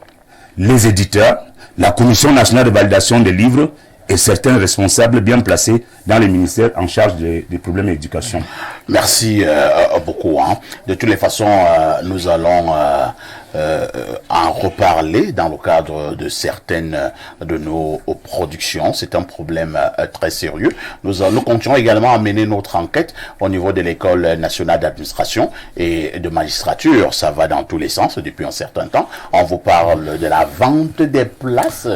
les éditeurs, la Commission nationale de validation des livres et certains responsables bien placés dans les ministères en charge des problèmes d'éducation. Merci beaucoup. Hein. De toutes les façons, nous allons en reparler dans le cadre de certaines de nos productions. C'est un problème très sérieux. Nous continuons également à mener notre enquête au niveau de l'École nationale d'administration et de magistrature. Ça va dans tous les sens depuis un certain temps. On vous parle de la vente des places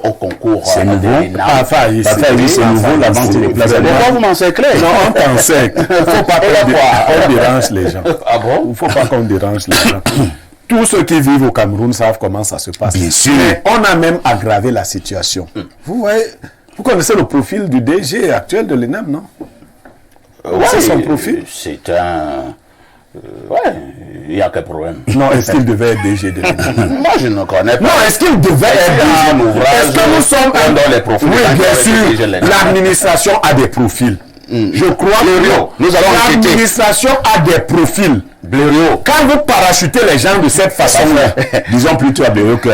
au concours. C'est nouveau. C'est nouveau, la vente des places. Pourquoi vous m'en secrète? Non, on t'en sait. Il ne faut pas qu'on dérange les gens. Ah bon? Il ne faut pas qu'on dérange les gens. Tous ceux qui vivent au Cameroun savent comment ça se passe. Bien sûr. On a même aggravé la situation. Vous voyez, vous connaissez le profil du DG actuel de l'ENAM, non? C'est son profil. C'est un... ouais, il y a quel problème? Non, est-ce qu'il devait être DG de l'ENAM? Moi, je ne connais pas. Non, est-ce qu'il devait être un ouvrage? Est-ce que nous sommes... dans les profils? Oui, bien sûr. L'administration a des profils. Je crois que nous allons enquêter. L'administration a des profils. Blériot. Quand vous parachutez les gens de cette façon-là, disons plutôt à Blériot que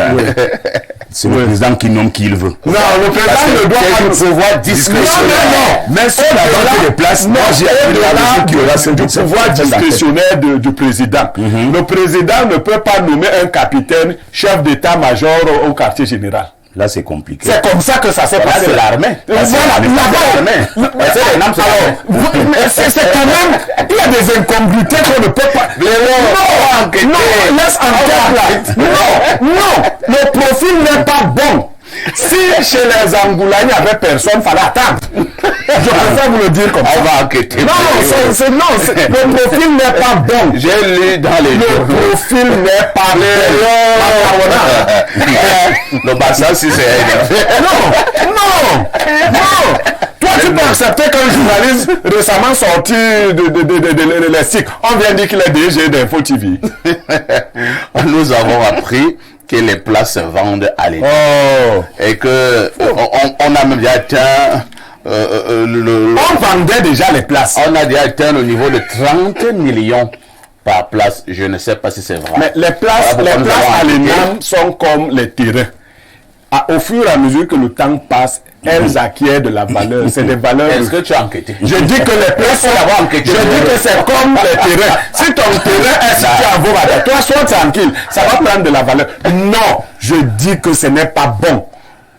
c'est le président qui nomme qui il veut. Non, le président ne doit pas nous pouvoir discrétionnaire. Non. Mais si on a vendu des places, moi j'ai appris qu'il y aura du pouvoir discrétionnaire du président. Le président ne peut pas nommer un capitaine chef d'état-major au quartier général. Là, c'est compliqué. C'est comme ça que ça s'est passé. C'est l'armée. C'est quand même... Il y a des incongruités qu'on ne peut pas... Non, laisse en tête là. Non, le profil n'est pas bon. Si chez les Angoulans, il n'y avait personne, il fallait attendre. Je préfère vous le dire comme ça. On va enquêter. Non, le profil n'est pas bon. J'ai lu dans les Le profil n'est pas bon. Le bassin, si c'est... Non. Toi, tu peux accepter qu'un journaliste récemment sorti de l'ESIC, on vient dire qu'il est DG d'Info TV. Nous avons appris que les places se vendent à l'État. Et que on a même déjà atteint on vendait déjà les places. On a déjà atteint le niveau de 30 millions par place. Je ne sais pas si c'est vrai. Mais les places à l'ENAM sont comme les terrains. Au fur et à mesure que le temps passe, elles acquièrent de la valeur. C'est des valeurs. Est-ce que tu as enquêté? Je dis que les places sont là-bas enquêté. Je dis que c'est comme les terrains. Si ton terrain est situé à Vauvada, toi sois tranquille, ça va prendre de la valeur. Non, je dis que ce n'est pas bon.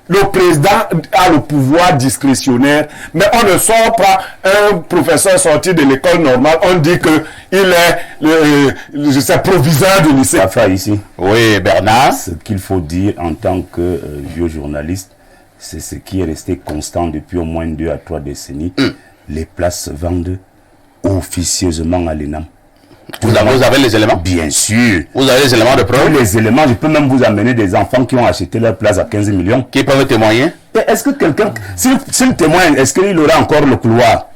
Le président a le pouvoir discrétionnaire, mais on ne sort pas un professeur sorti de l'école normale, on dit que il est proviseur du lycée. Enfin, ici. Oui, Bernard. Ce qu'il faut dire en tant que vieux journaliste, c'est ce qui est resté constant depuis au moins 2 à 3 décennies. Les places se vendent officieusement à l'ENAM. Vous avez les éléments? Bien sûr. Vous avez les éléments de preuve? Tous les éléments, je peux même vous amener des enfants qui ont acheté leur place à 15 millions. Qui peuvent témoigner? Et est-ce que quelqu'un, s'il témoigne, est-ce qu'il aura encore le couloir?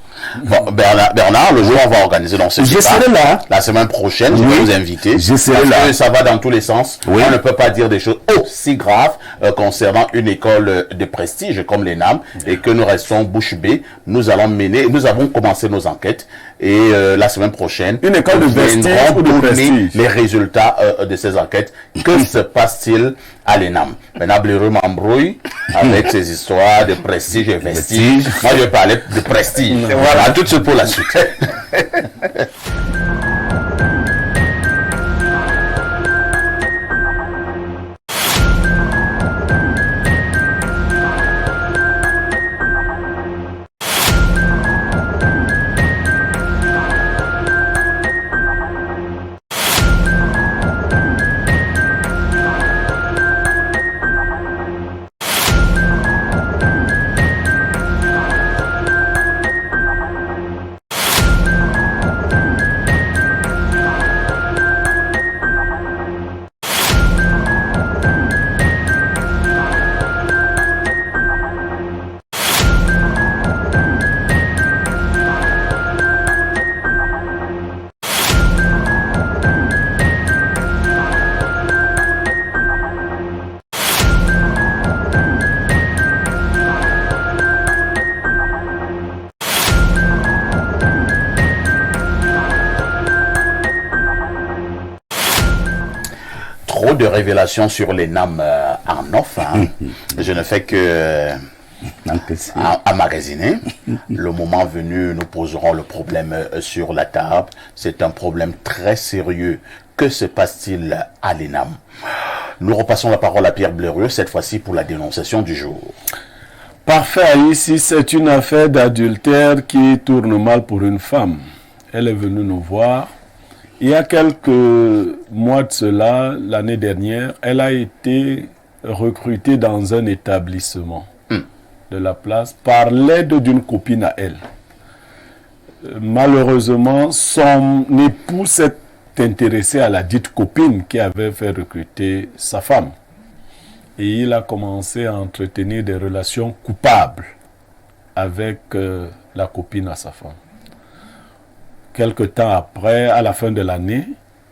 Bon, Bernard, le jour où on va organiser dans ce Je serai là. la semaine prochaine, je Oui, vais vous inviter. je serai parce là. que ça va dans tous les sens. Oui. On ne peut pas dire des choses aussi graves concernant une école de prestige comme l'ENAM et que nous restons bouche bée. Nous avons commencé nos enquêtes et la semaine prochaine, Une école de nous prestige viendrons ou de donner prestige? les résultats de ces enquêtes. Que se passe-t-il à l'ENAM? Maintenant, Bléreux m'embrouille avec ses histoires de prestige et vestige. Moi, je vais parler de prestige. Voilà, tout de suite pour la suite. Trop de révélations sur l'ENAM en off. Hein. Je ne fais que emmagasiner. Le moment venu, nous poserons le problème sur la table. C'est un problème très sérieux. Que se passe-t-il à l'ENAM? Nous repassons la parole à Pierre Blérieux, cette fois-ci pour la dénonciation du jour. Parfait, ici c'est une affaire d'adultère qui tourne mal pour une femme. Elle est venue nous voir. Il y a quelques mois de cela, l'année dernière, elle a été recrutée dans un établissement de la place par l'aide d'une copine à elle. Malheureusement, son époux s'est intéressé à la dite copine qui avait fait recruter sa femme. Et il a commencé à entretenir des relations coupables avec la copine à sa femme. Quelque temps après, à la fin de l'année,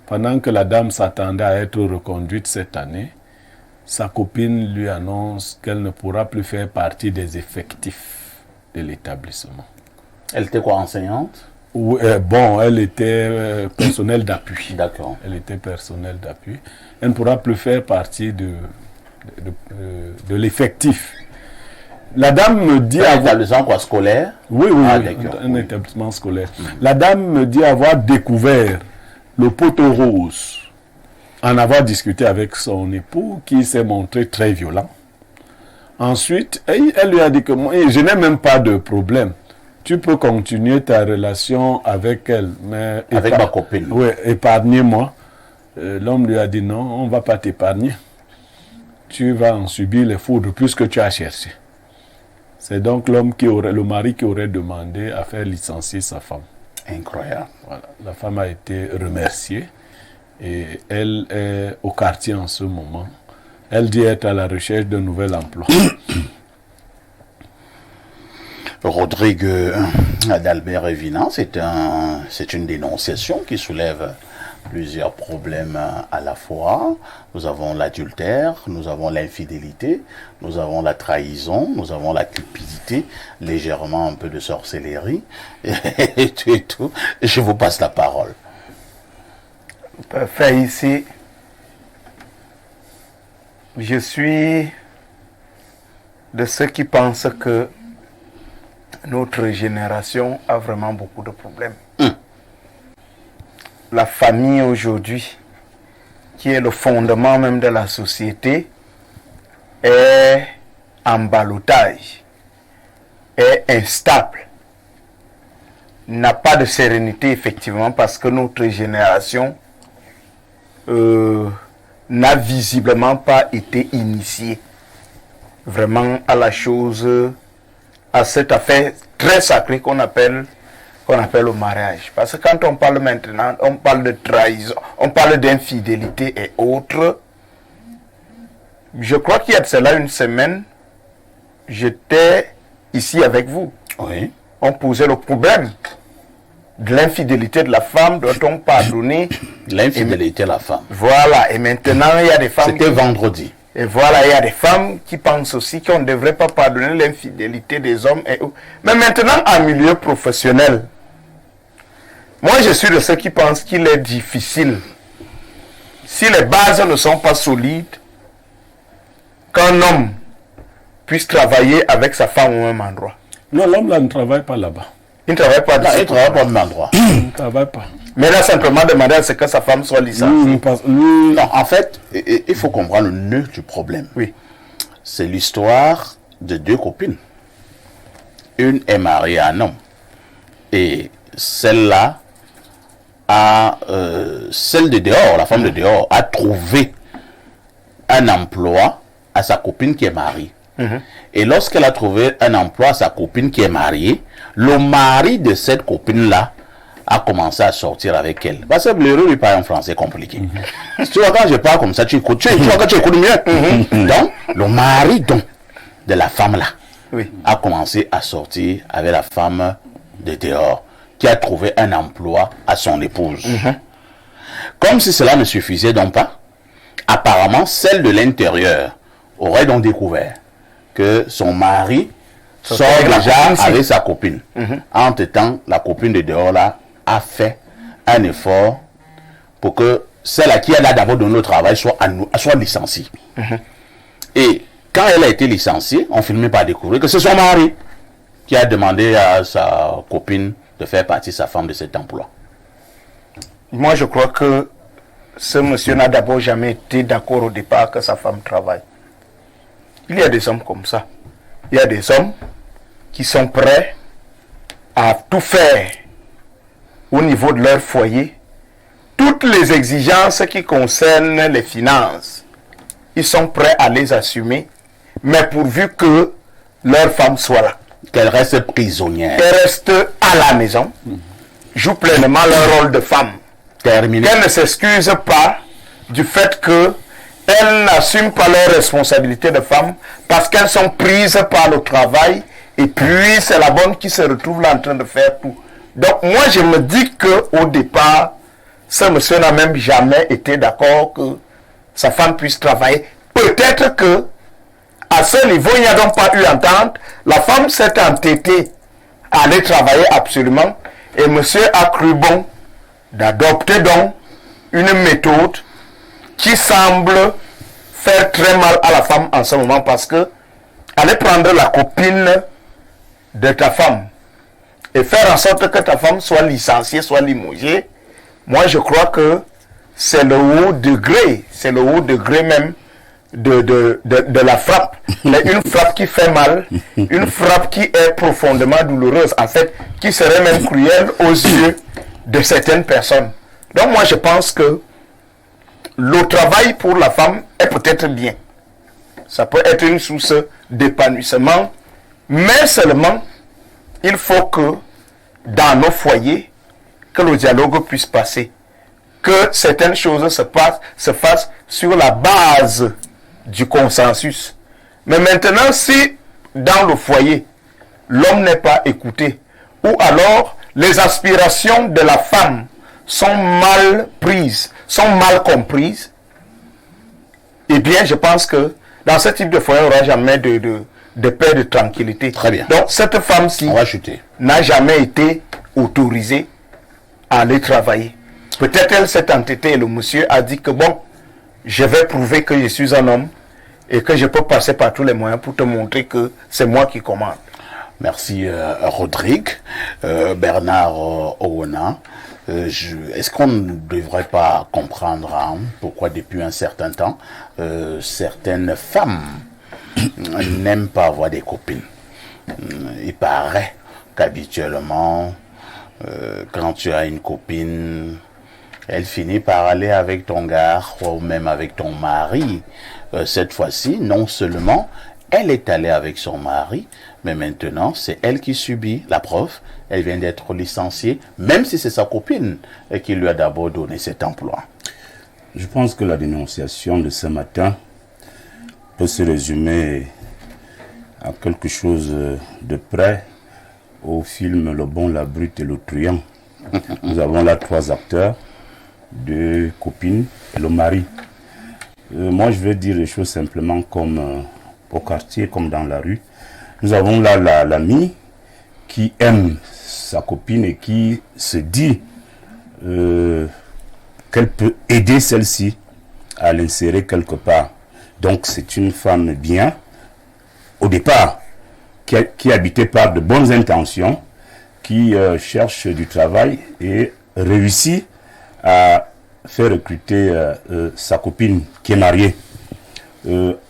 pendant que la dame s'attendait à être reconduite cette année, sa copine lui annonce qu'elle ne pourra plus faire partie des effectifs de l'établissement. Elle était quoi, enseignante? Bon, elle était personnel d'appui. D'accord. Elle était personnel d'appui. Elle ne pourra plus faire partie de l'effectif. La dame me dit... Un établissement quoi, scolaire? Oui, un établissement scolaire. La dame me dit avoir découvert le poteau rose, en avoir discuté avec son époux qui s'est montré très violent. Ensuite, elle lui a dit que moi, je n'ai même pas de problème. Tu peux continuer ta relation avec elle. Mais avec ma copine. Oui, épargnez-moi. L'homme lui a dit non, on ne va pas t'épargner. Tu vas en subir les foudres plus que tu as cherché. C'est donc le mari qui aurait demandé à faire licencier sa femme. Incroyable. Voilà. La femme a été remerciée et elle est au quartier en ce moment. Elle dit être à la recherche d'un nouvel emploi. Rodrigue d'Albert Evinan, c'est une dénonciation qui soulève plusieurs problèmes à la fois. Nous avons l'adultère, nous avons l'infidélité, nous avons la trahison, nous avons la cupidité, légèrement un peu de sorcellerie, et tout. Je vous passe la parole. Parfait, ici, je suis de ceux qui pensent que notre génération a vraiment beaucoup de problèmes. La famille aujourd'hui, qui est le fondement même de la société, est en ballottage, est instable, n'a pas de sérénité effectivement parce que notre génération n'a visiblement pas été initiée vraiment à la chose, à cette affaire très sacrée qu'on appelle qu'on appelle le mariage. Parce que quand on parle maintenant, on parle de trahison, on parle d'infidélité et autres. Je crois qu'il y a de cela une semaine, j'étais ici avec vous. Oui. On posait le problème de l'infidélité de la femme dont on pardonnait. L'infidélité de la femme. Voilà, et maintenant il y a des femmes... C'était vendredi. Et voilà, il y a des femmes qui pensent aussi qu'on ne devrait pas pardonner l'infidélité des hommes. Mais maintenant, en milieu professionnel, moi je suis de ceux qui pensent qu'il est difficile, si les bases ne sont pas solides, qu'un homme puisse travailler avec sa femme au même endroit. Non, l'homme là ne travaille pas là-bas. Il ne travaille pas Non, il ne travaille pas au même endroit. Il ne travaille pas. Mais là, simplement demander à ce que sa femme soit licenciée. Non, en fait, il faut comprendre le nœud du problème. Oui. C'est l'histoire de deux copines. Une est mariée à un homme. Et celle-là celle de dehors, la femme de dehors, a trouvé un emploi à sa copine qui est mariée. Et lorsqu'elle a trouvé un emploi à sa copine qui est mariée, le mari de cette copine-là a commencé à sortir avec elle. Parce que l'heureux lui parle en français compliqué. Tu vois, quand je parle comme ça, tu écoutes, tu vois que tu écoutes mieux. Donc, le mari de la femme-là a commencé à sortir avec la femme de dehors, qui a trouvé un emploi à son épouse. Comme si cela ne suffisait donc pas, apparemment, celle de l'intérieur aurait donc découvert que son mari sort déjà avec sa copine. Entre-temps, la copine de dehors là a fait un effort pour que celle à qui elle a d'abord donné le travail soit licenciée. Et quand elle a été licenciée, on finit par découvrir que c'est son mari qui a demandé à sa copine de faire partie sa femme de cet emploi. Moi, je crois que ce monsieur n'a d'abord jamais été d'accord au départ que sa femme travaille. Il y a des hommes comme ça. Il y a des hommes qui sont prêts à tout faire au niveau de leur foyer. Toutes les exigences qui concernent les finances, ils sont prêts à les assumer, mais pourvu que leur femme soit là. Qu'elle reste prisonnière. Qu'elle reste à la maison, joue pleinement leur rôle de femme. Terminé. Qu'elle ne s'excuse pas du fait que elles n'assument pas leurs responsabilités de femme parce qu'elles sont prises par le travail et puis c'est la bonne qui se retrouve là en train de faire tout. Donc moi je me dis qu'au départ, ce monsieur n'a même jamais été d'accord que sa femme puisse travailler. Peut-être que à ce niveau il n'y a donc pas eu entente. La femme s'est entêtée à aller travailler absolument et monsieur a cru bon d'adopter donc une méthode qui semble faire très mal à la femme en ce moment parce que aller prendre la copine de ta femme et faire en sorte que ta femme soit licenciée, soit limogée, moi je crois que c'est le haut degré même de la frappe. Mais une frappe qui fait mal, une frappe qui est profondément douloureuse, en fait, qui serait même cruelle aux yeux de certaines personnes. Donc moi je pense que le travail pour la femme est peut-être bien. Ça peut être une source d'épanouissement, mais seulement il faut que dans nos foyers, que le dialogue puisse passer, que certaines choses se fassent sur la base du consensus. Mais maintenant, si dans le foyer, l'homme n'est pas écouté, ou alors les aspirations de la femme sont mal prises, sont mal comprises, eh bien, je pense que dans ce type de foyer, il n'y aura jamais de paix, de tranquillité. Très bien. Donc, cette femme-ci n'a jamais été autorisée à aller travailler. Peut-être elle s'est entêtée et le monsieur a dit que bon, je vais prouver que je suis un homme et que je peux passer par tous les moyens pour te montrer que c'est moi qui commande. Merci Rodrigue. Bernard Owona. Est-ce qu'on ne devrait pas comprendre pourquoi depuis un certain temps certaines femmes n'aiment pas avoir des copines? Il paraît qu'habituellement quand tu as une copine, elle finit par aller avec ton gars ou même avec ton mari. Cette fois-ci, non seulement Elle est allée avec son mari, mais maintenant, c'est elle qui subit. La preuve, elle vient d'être licenciée, même si c'est sa copine qui lui a d'abord donné cet emploi. Je pense que la dénonciation de ce matin peut se résumer à quelque chose de près au film Le Bon, la Brute et le Truand. Nous avons là 3 acteurs, 2 copines et le mari. Moi, je vais dire les choses simplement comme au quartier, comme dans la rue. Nous avons là l'ami qui aime sa copine et qui se dit qu'elle peut aider celle-ci à l'insérer quelque part. Donc c'est une femme bien, au départ, qui habitait par de bonnes intentions, qui cherche du travail et réussit à faire recruter sa copine qui est mariée.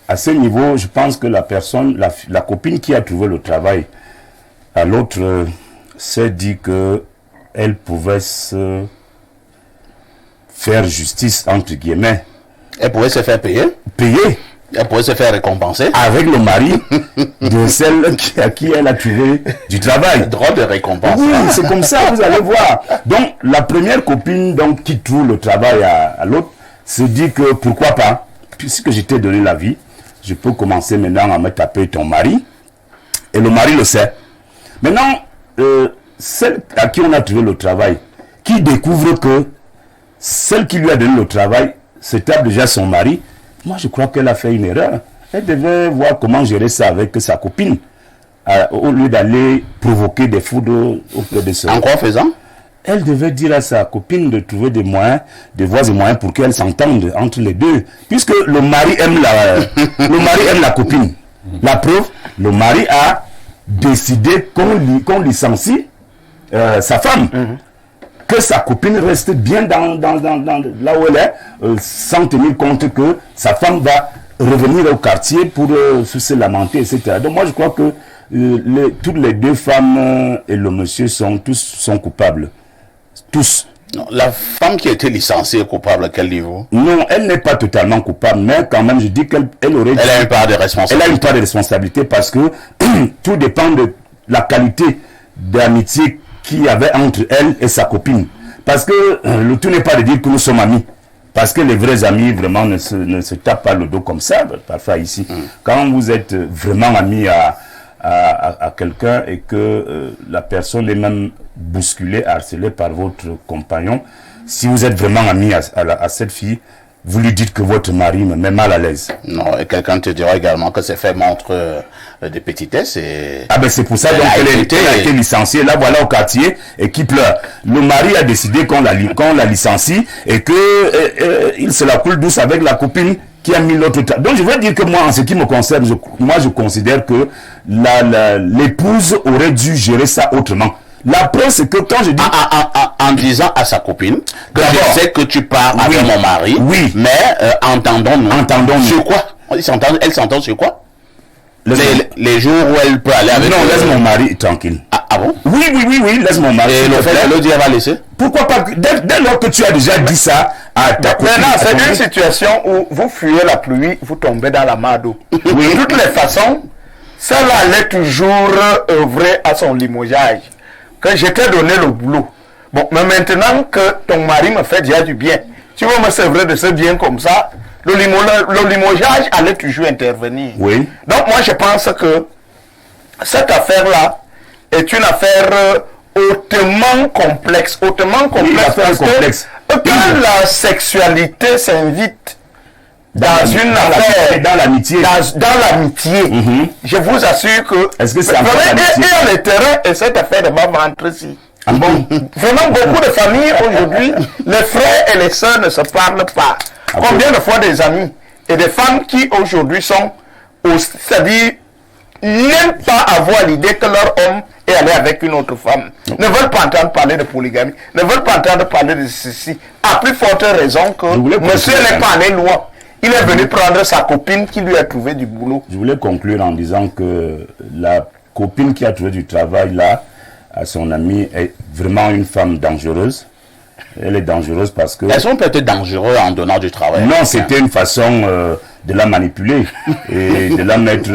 À ce niveau, je pense que la personne, la copine qui a trouvé le travail à l'autre s'est dit que elle pouvait se faire justice, entre guillemets. Elle pouvait se faire payer. Elle pouvait se faire récompenser. Avec le mari de celle à qui elle a trouvé du travail. Droit de récompense. Oui, c'est comme ça, vous allez voir. Donc, la première copine donc, qui trouve le travail à l'autre se dit que pourquoi pas, puisque je t'ai donné la vie, je peux commencer maintenant à me taper ton mari. Et le mari le sait. Maintenant, celle à qui on a trouvé le travail, qui découvre que celle qui lui a donné le travail se tape déjà son mari, moi je crois qu'elle a fait une erreur. Elle devait voir comment gérer ça avec sa copine, au lieu d'aller provoquer des foudres auprès de ça. En quoi faisant? Elle devait dire à sa copine de trouver des moyens, des voies et moyens pour qu'elles s'entendent entre les deux. Puisque le mari aime la copine. La preuve, le mari a décidé qu'on licencie sa femme. Que sa copine reste bien dans là où elle est, sans tenir compte que sa femme va revenir au quartier pour se lamenter, etc. Donc moi je crois que toutes les 2 femmes et le monsieur sont coupables. Tous. Non, la femme qui a été licenciée est coupable à quel niveau? Non, elle n'est pas totalement coupable, mais quand même je dis qu'elle aurait... Elle a une part de responsabilité. Elle a une part de responsabilité parce que tout dépend de la qualité d'amitié qu'il y avait entre elle et sa copine. Parce que le tout n'est pas de dire que nous sommes amis. Parce que les vrais amis, vraiment, ne se tapent pas le dos comme ça, parfois ici. Quand vous êtes vraiment ami à quelqu'un et que la personne est même bousculée, harcelée par votre compagnon, si vous êtes vraiment ami à cette fille, vous lui dites que votre mari me met mal à l'aise. Non, et quelqu'un te dira également que ces faits montrent des petitesses et... Ah ben c'est pour ça qu'elle a été licenciée, là voilà au quartier, et qui pleure. Le mari a décidé qu'on la licencie et que il se la coule douce avec la copine qui a mis l'autre... Donc je veux dire que moi, en ce qui me concerne, je considère que l'épouse aurait dû gérer ça autrement. La preuve, c'est que quand je dis... En disant à sa copine que je sais que tu pars avec mon mari, oui, mais entendons-nous. Sur quoi? Elle s'entend sur quoi? Les jours où elle peut aller avec... Non, laisse mon mari tranquille. Ah bon? Oui, laisse mon mari. Et le fait qu'elle le dit, elle va laisser? Pourquoi pas? Dès lors que tu as déjà dit ça à ta copine... Maintenant, c'est une situation où vous fuyez la pluie, vous tombez dans la mare d'eau. De toutes les façons, celle-là allait toujours œuvrer à son limogeage. Que je t'ai donné le boulot. Bon, mais maintenant que ton mari me fait déjà du bien, tu vas me servir de ce bien comme ça, le limogeage allait toujours intervenir. Oui. Donc moi je pense que cette affaire-là est une affaire hautement complexe. Parce que quand la sexualité s'invite dans une affaire, dans l'amitié, je vous assure que... Est-ce que c'est et le terrain et cette affaire de ma ventre-ci. Ah bon? Vraiment, beaucoup de familles aujourd'hui, les frères et les sœurs ne se parlent pas. Combien de fois des amis et des femmes qui aujourd'hui sont, c'est-à-dire, n'aiment pas avoir l'idée que leur homme est allé avec une autre femme, ne veulent pas entendre parler de polygamie, ne veulent pas entendre parler de ceci, à plus forte raison que monsieur n'est pas allé loin. Il est venu prendre sa copine qui lui a trouvé du boulot. Je voulais conclure en disant que la copine qui a trouvé du travail là, à son ami, est vraiment une femme dangereuse. Elle est dangereuse parce que... Elles sont peut-être dangereuses en donnant du travail. Non, c'était une façon de la manipuler et de la mettre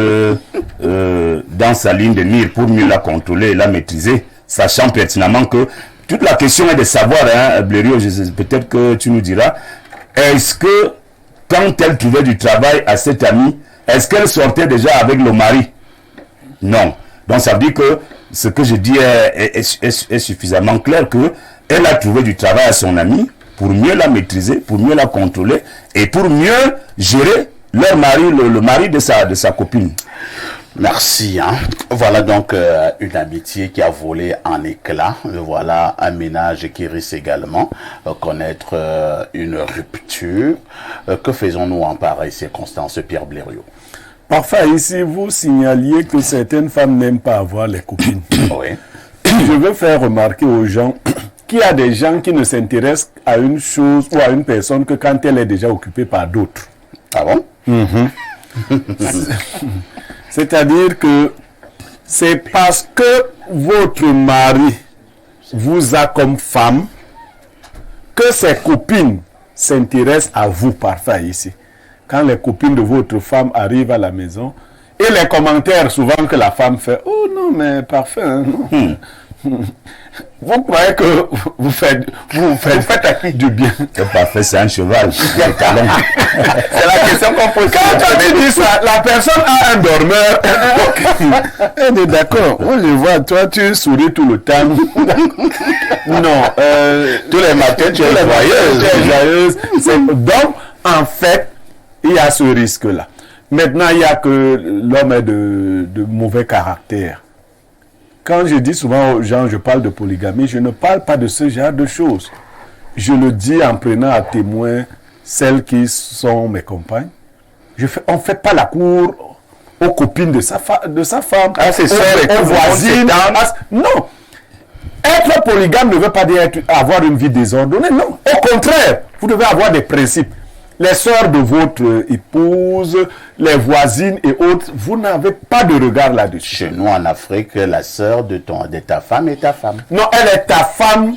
dans sa ligne de mire pour mieux la contrôler et la maîtriser, sachant pertinemment que toute la question est de savoir, hein, Blériot, peut-être que tu nous diras, est-ce que quand elle trouvait du travail à cette amie, est-ce qu'elle sortait déjà avec le mari? Non. Donc ça veut dire que ce que je dis est suffisamment clair, que elle a trouvé du travail à son amie pour mieux la maîtriser, pour mieux la contrôler et pour mieux gérer leur mari, le mari de sa copine. Merci. Hein. Voilà donc une amitié qui a volé en éclats. Voilà un ménage qui risque également connaître une rupture. Que faisons-nous en pareille circonstance, Pierre Blériot? Parfois, ici, vous signaliez que certaines femmes n'aiment pas avoir les copines. Oui. Je veux faire remarquer aux gens qu'il y a des gens qui ne s'intéressent à une chose ou à une personne que quand elle est déjà occupée par d'autres. Ah bon? C'est-à-dire que c'est parce que votre mari vous a comme femme que ses copines s'intéressent à vous parfois ici. Quand les copines de votre femme arrivent à la maison, et les commentaires souvent que la femme fait, oh non mais parfait, hein, non. Vous croyez que vous faites à qui du bien? C'est parfait, c'est un cheval. C'est la question qu'on pose. Quand tu dis ça, la personne a un dormeur. Elle est d'accord. Moi, je vois, toi, tu souris tout le temps. Non. Tous les matins, tu es joyeuse. Donc, en fait, il y a ce risque-là. Maintenant, il y a que l'homme est de mauvais caractère. Quand je dis souvent aux gens, je parle de polygamie, je ne parle pas de ce genre de choses. Je le dis en prenant à témoin celles qui sont mes compagnes. On ne fait pas la cour aux copines de sa femme, à ses sœurs, aux voisines. Non. Être polygame ne veut pas dire avoir une vie désordonnée. Non. Au contraire, vous devez avoir des principes. Les sœurs de votre épouse, les voisines et autres, vous n'avez pas de regard là-dessus. Chez nous en Afrique, la sœur de ta femme est ta femme. Non, elle est ta femme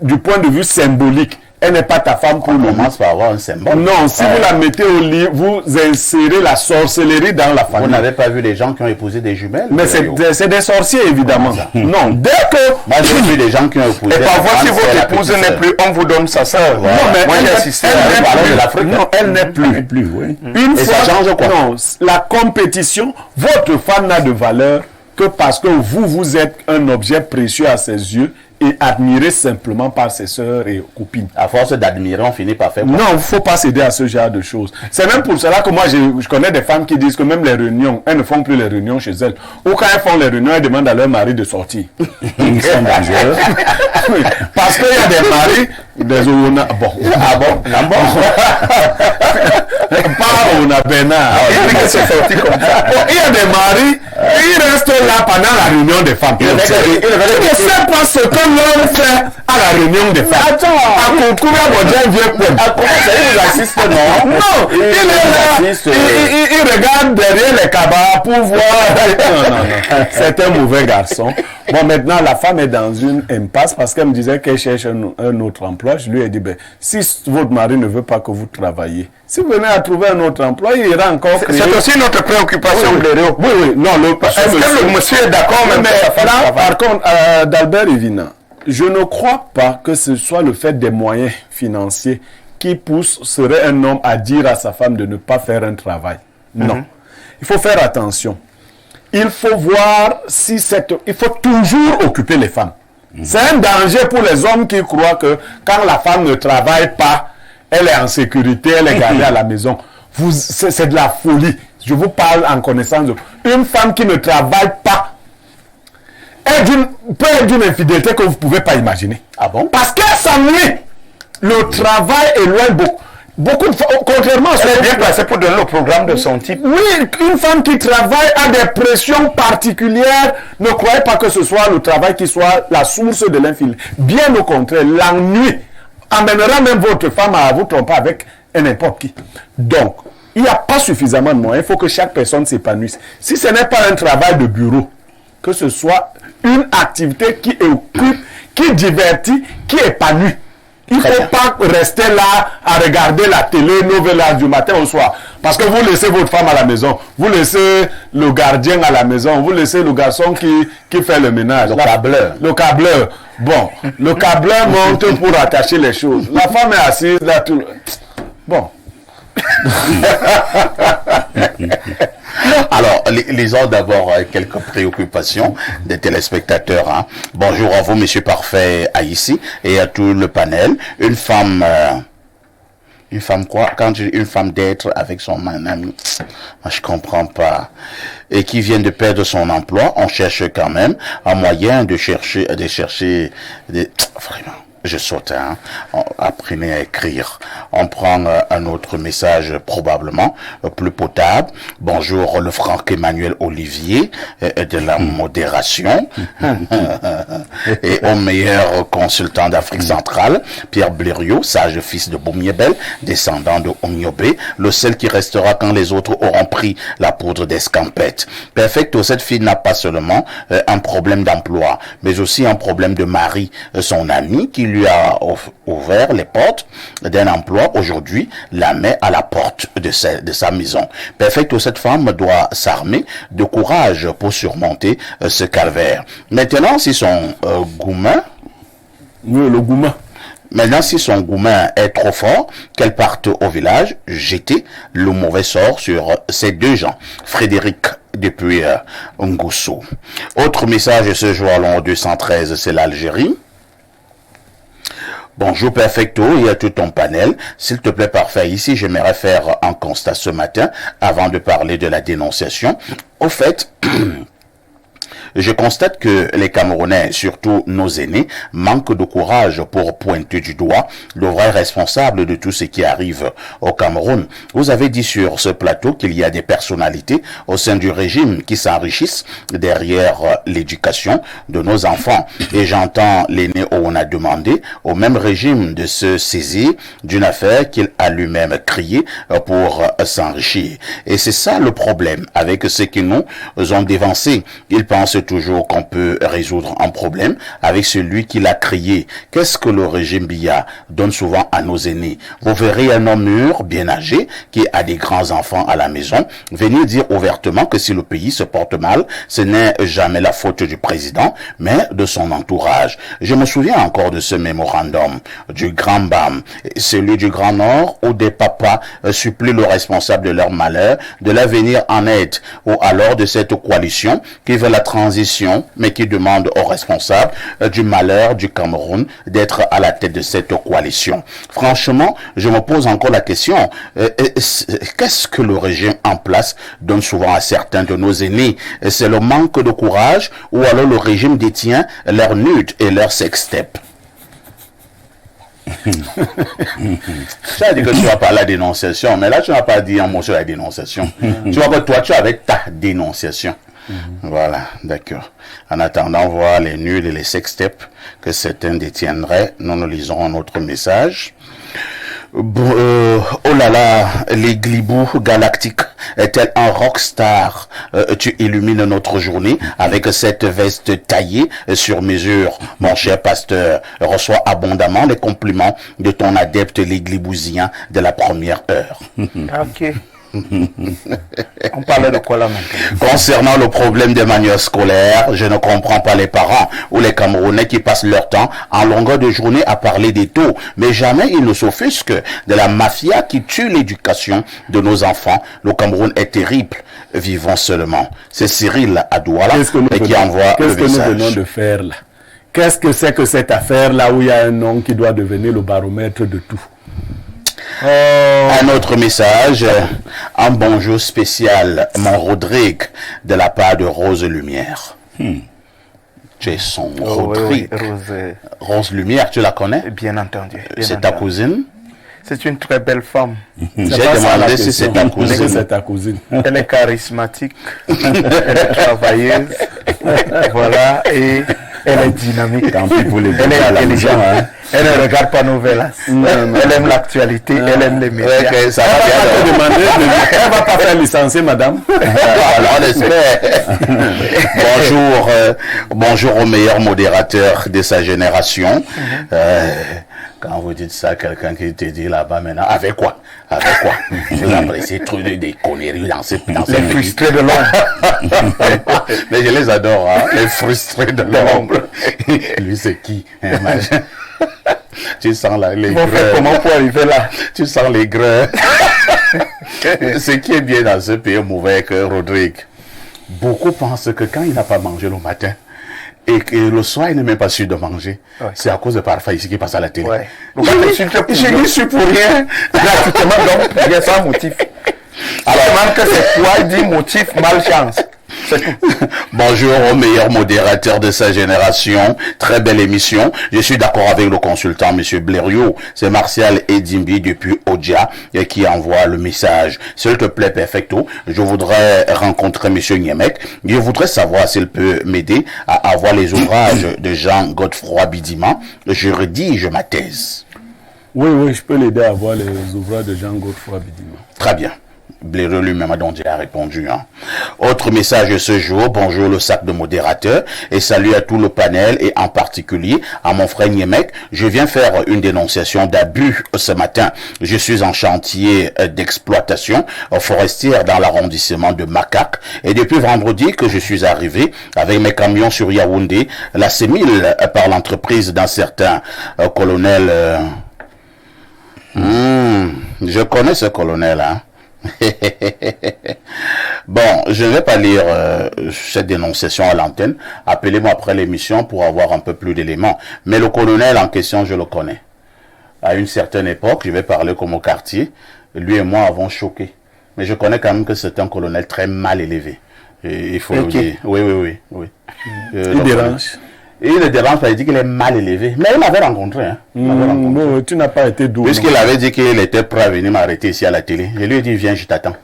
du point de vue symbolique. Elle n'est pas ta femme pour le moment. On commence par avoir un symbole. Non, si vous la mettez au lit, vous insérez la sorcellerie dans la famille. Vous n'avez pas vu les gens qui ont épousé des jumelles? Mais c'est des sorciers, évidemment. Non, dès que... Moi, j'ai vu des gens qui ont épousé... Et parfois, si votre épouse n'est plus, on vous donne sa sœur. Voilà. Non, mais moi, j'ai assisté de l'Afrique. Non, elle n'est plus. Oui. Une Et fois, ça change quoi? Non, la compétition, votre femme n'a de valeur que parce que vous êtes un objet précieux à ses yeux et admiré simplement par ses sœurs et copines. À force d'admirer, on finit par faire quoi? Non, il ne faut pas céder à ce genre de choses. C'est même pour cela que moi, je connais des femmes qui disent que même les réunions, elles ne font plus les réunions chez elles. Ou quand elles font les réunions, elles demandent à leur mari de sortir. Ils sont dangereux. Oui, parce qu'il y a des maris, des Ouna. Bon. Ah bon? Pas Ouna Bernard. Il y a des maris, ils restent là pendant la réunion des femmes. Ils ne savent pas ce que l'homme fait à la réunion des femmes. Attends. À Koukoura, mon Dieu, vieux poème. Il assiste, non? Non, il est là, il regarde derrière les cabas pour voir. Non. C'est un mauvais garçon. Bon, maintenant, la femme est dans une impasse parce qu'elle me disait qu'elle cherche un autre emploi. Je lui ai dit, si votre mari ne veut pas que vous travaillez, si vous venez à trouver un autre emploi, il ira encore créer... C'est aussi notre préoccupation, Blériot. Oui. Non, est-ce que le monsieur est d'accord même mais là, par contre, d'Albert Evina, je ne crois pas que ce soit le fait des moyens financiers qui serait un homme à dire à sa femme de ne pas faire un travail. Non. Il faut faire attention. Il faut voir si il faut toujours occuper les femmes. C'est un danger pour les hommes qui croient que quand la femme ne travaille pas, elle est en sécurité, elle est gardée à la maison. C'est de la folie. Je vous parle en connaissance de... Une femme qui ne travaille pas peut être d'une infidélité que vous ne pouvez pas imaginer. Ah bon? Parce qu'elle s'ennuie. Le travail éloigne beaucoup de femmes, contrairement à ce Elle est bien placée pour donner le programme de son type. Oui, une femme qui travaille a des pressions particulières. Ne croyez pas que ce soit le travail qui soit la source de l'infidélité. Bien au contraire, l'ennui amènera même votre femme à vous tromper avec n'importe qui. Donc, il n'y a pas suffisamment de moyens. Il faut que chaque personne s'épanouisse. Si ce n'est pas un travail de bureau, que ce soit une activité qui occupe, qui divertit, qui épanouit. Il ne faut pas rester là à regarder la télé 9h du matin au soir. Parce que vous laissez votre femme à la maison, vous laissez le gardien à la maison, vous laissez le garçon qui fait le ménage. Le câbleur. Le câbleur. Bon, le câbleur monte pour attacher les choses. La femme est assise là, tout. Bon. Alors, lisons d'abord quelques préoccupations des téléspectateurs. Hein. Bonjour à vous, Monsieur Parfait Haïssi, et à tout le panel. Une femme quoi? Quand j'ai une femme d'être avec son ami, moi, je comprends pas. Et qui vient de perdre son emploi, on cherche quand même un moyen de chercher, vraiment. Je saute, hein. Apprenez à écrire. On prend un autre message probablement plus potable. Bonjour, le Franck Emmanuel Olivier de la modération et au meilleur consultant d'Afrique centrale, Pierre Blériot, sage fils de Boumiebel, descendant de Omniobé, le seul qui restera quand les autres auront pris la poudre d'escampette. Perfecto, cette fille n'a pas seulement un problème d'emploi, mais aussi un problème de mari, son ami qui lui a ouvert les portes d'un emploi, aujourd'hui la met à la porte de sa maison. Perfecto, cette femme doit s'armer de courage pour surmonter ce calvaire. Maintenant, si son goumin... Oui, le goumin. Maintenant, si son goumin est trop fort, qu'elle parte au village, jeter le mauvais sort sur ces deux gens. Frédéric depuis Ngousso. Autre message ce jour à l'an 213, c'est l'Algérie. Bonjour Perfecto et à tout ton panel. S'il te plaît, Parfait, ici j'aimerais faire un constat ce matin avant de parler de la dénonciation. Au fait, je constate que les Camerounais, surtout nos aînés, manquent de courage pour pointer du doigt le vrai responsable de tout ce qui arrive au Cameroun. Vous avez dit sur ce plateau qu'il y a des personnalités au sein du régime qui s'enrichissent derrière l'éducation de nos enfants. Et j'entends l'aîné on a demandé au même régime de se saisir d'une affaire qu'il a lui-même créée pour s'enrichir. Et c'est ça le problème avec ceux qui nous ont dévancés. Ils pensent toujours qu'on peut résoudre un problème avec celui qui l'a créé. Qu'est-ce que le régime Biya donne souvent à nos aînés? Vous verrez un homme mûr, bien âgé, qui a des grands-enfants à la maison, venir dire ouvertement que si le pays se porte mal, ce n'est jamais la faute du président, mais de son entourage. Je me souviens encore de ce mémorandum du Grand BAM, celui du Grand Nord, où des papas supplient le responsable de leur malheur de leur venir en aide, ou alors de cette coalition qui veut la transition, mais qui demande aux responsables du malheur du Cameroun d'être à la tête de cette coalition. Franchement, je me pose encore la question, qu'est-ce que le régime en place donne souvent à certains de nos aînés? C'est le manque de courage ou alors le régime détient leur nude et leur sextape? Tu as dit que tu vas parler de la dénonciation, mais là tu n'as pas dit un mot sur la dénonciation. Tu vois que toi tu as avec ta dénonciation. Voilà, d'accord. En attendant, voir les nuls et les sextapes que certains détiendraient, nous lisons un autre message. Oh là là, les glibous galactiques, tel un rockstar, tu illumines notre journée avec cette veste taillée sur mesure. Mon cher pasteur, reçois abondamment les compliments de ton adepte les glibousien de la première heure. Ok. On parlait de quoi là maintenant? Concernant le problème des manuels scolaires, je ne comprends pas les parents ou les Camerounais qui passent leur temps en longueur de journée à parler des taux, mais jamais ils ne s'offusquent de la mafia qui tue l'éducation de nos enfants. Le Cameroun est terrible, vivons seulement. C'est Cyril à Douala qui envoie le message. Qu'est-ce que nous venons de faire là? Qu'est-ce que c'est que cette affaire là où il y a un homme qui doit devenir le baromètre de tout? Un autre message, un bonjour spécial, mon Rodrigue, de la part de Rose Lumière. Tu es son Rodrigue. Oui, Rose Lumière, tu la connais? Bien entendu. C'est ta cousine? C'est une très belle femme. J'ai demandé si c'est ta cousine. C'est ta cousine. Elle est charismatique, elle est travailleuse, voilà, et elle est dynamique. Tant pis pour les Elle est intelligente. Elle ne regarde pas Novelas. Elle aime l'actualité, elle aime les médias. Okay, ça va bien. Elle va pas faire licencier, madame. Alors, on espère. Bonjour au meilleur modérateur de sa génération. Quand vous dites ça, quelqu'un qui te dit là-bas maintenant, avec quoi? Avec quoi? Vous appréciez trop des conneries dans ces Les frustrés de l'ombre. Mais je les adore, hein, les frustrés de l'ombre. Lui, c'est qui? Tu sens là, les Comment faire, comment pour arriver là? Tu sens les grains. Ce qui est bien dans ce pays mauvais que Rodrigue, beaucoup pensent que quand il n'a pas mangé le matin, et que le soir, il n'est même pas sûr de manger. Ouais. C'est à cause de parfois ici qui passe à la télé. Ouais. Je n'y suis pour rien. Gratuitement, donc, il y a sans motif. Alors, que c'est quoi, il dit motif, malchance. Bonjour au meilleur modérateur de sa génération. Très belle émission. Je suis d'accord avec le consultant, monsieur Blériot. C'est Martial Edimbi depuis Odia qui envoie le message. S'il te plaît, perfecto. Je voudrais rencontrer monsieur Niemek. Je voudrais savoir s'il peut m'aider à avoir les ouvrages de Jean Godefroy Bidima. Je rédige ma thèse. Oui, je peux l'aider à avoir les ouvrages de Jean Godefroy Bidima. Très bien. Blériot lui-même a répondu. Hein. Autre message ce jour, bonjour le sac de modérateur et salut à tout le panel et en particulier à mon frère Niemek. Je viens faire une dénonciation d'abus ce matin. Je suis en chantier d'exploitation forestière dans l'arrondissement de Makak et depuis vendredi que je suis arrivé avec mes camions sur Yaoundé, la CEMIL par l'entreprise d'un certain colonel... je connais ce colonel, hein. Bon, je ne vais pas lire cette dénonciation à l'antenne. Appelez-moi après l'émission pour avoir un peu plus d'éléments. Mais le colonel en question, je le connais. À une certaine époque, je vais parler comme au quartier, lui et moi avons choqué. Mais je connais quand même que c'est un colonel très mal élevé. Et il faut le dire. Oui. Il dérange. Et il ne dérange pas, il dit qu'il est mal élevé. Mais il m'avait rencontré. Hein. Non, tu n'as pas été doux. Puisqu'il avait dit qu'il était prêt à venir m'arrêter ici à la télé. Je lui ai dit, viens, je t'attends.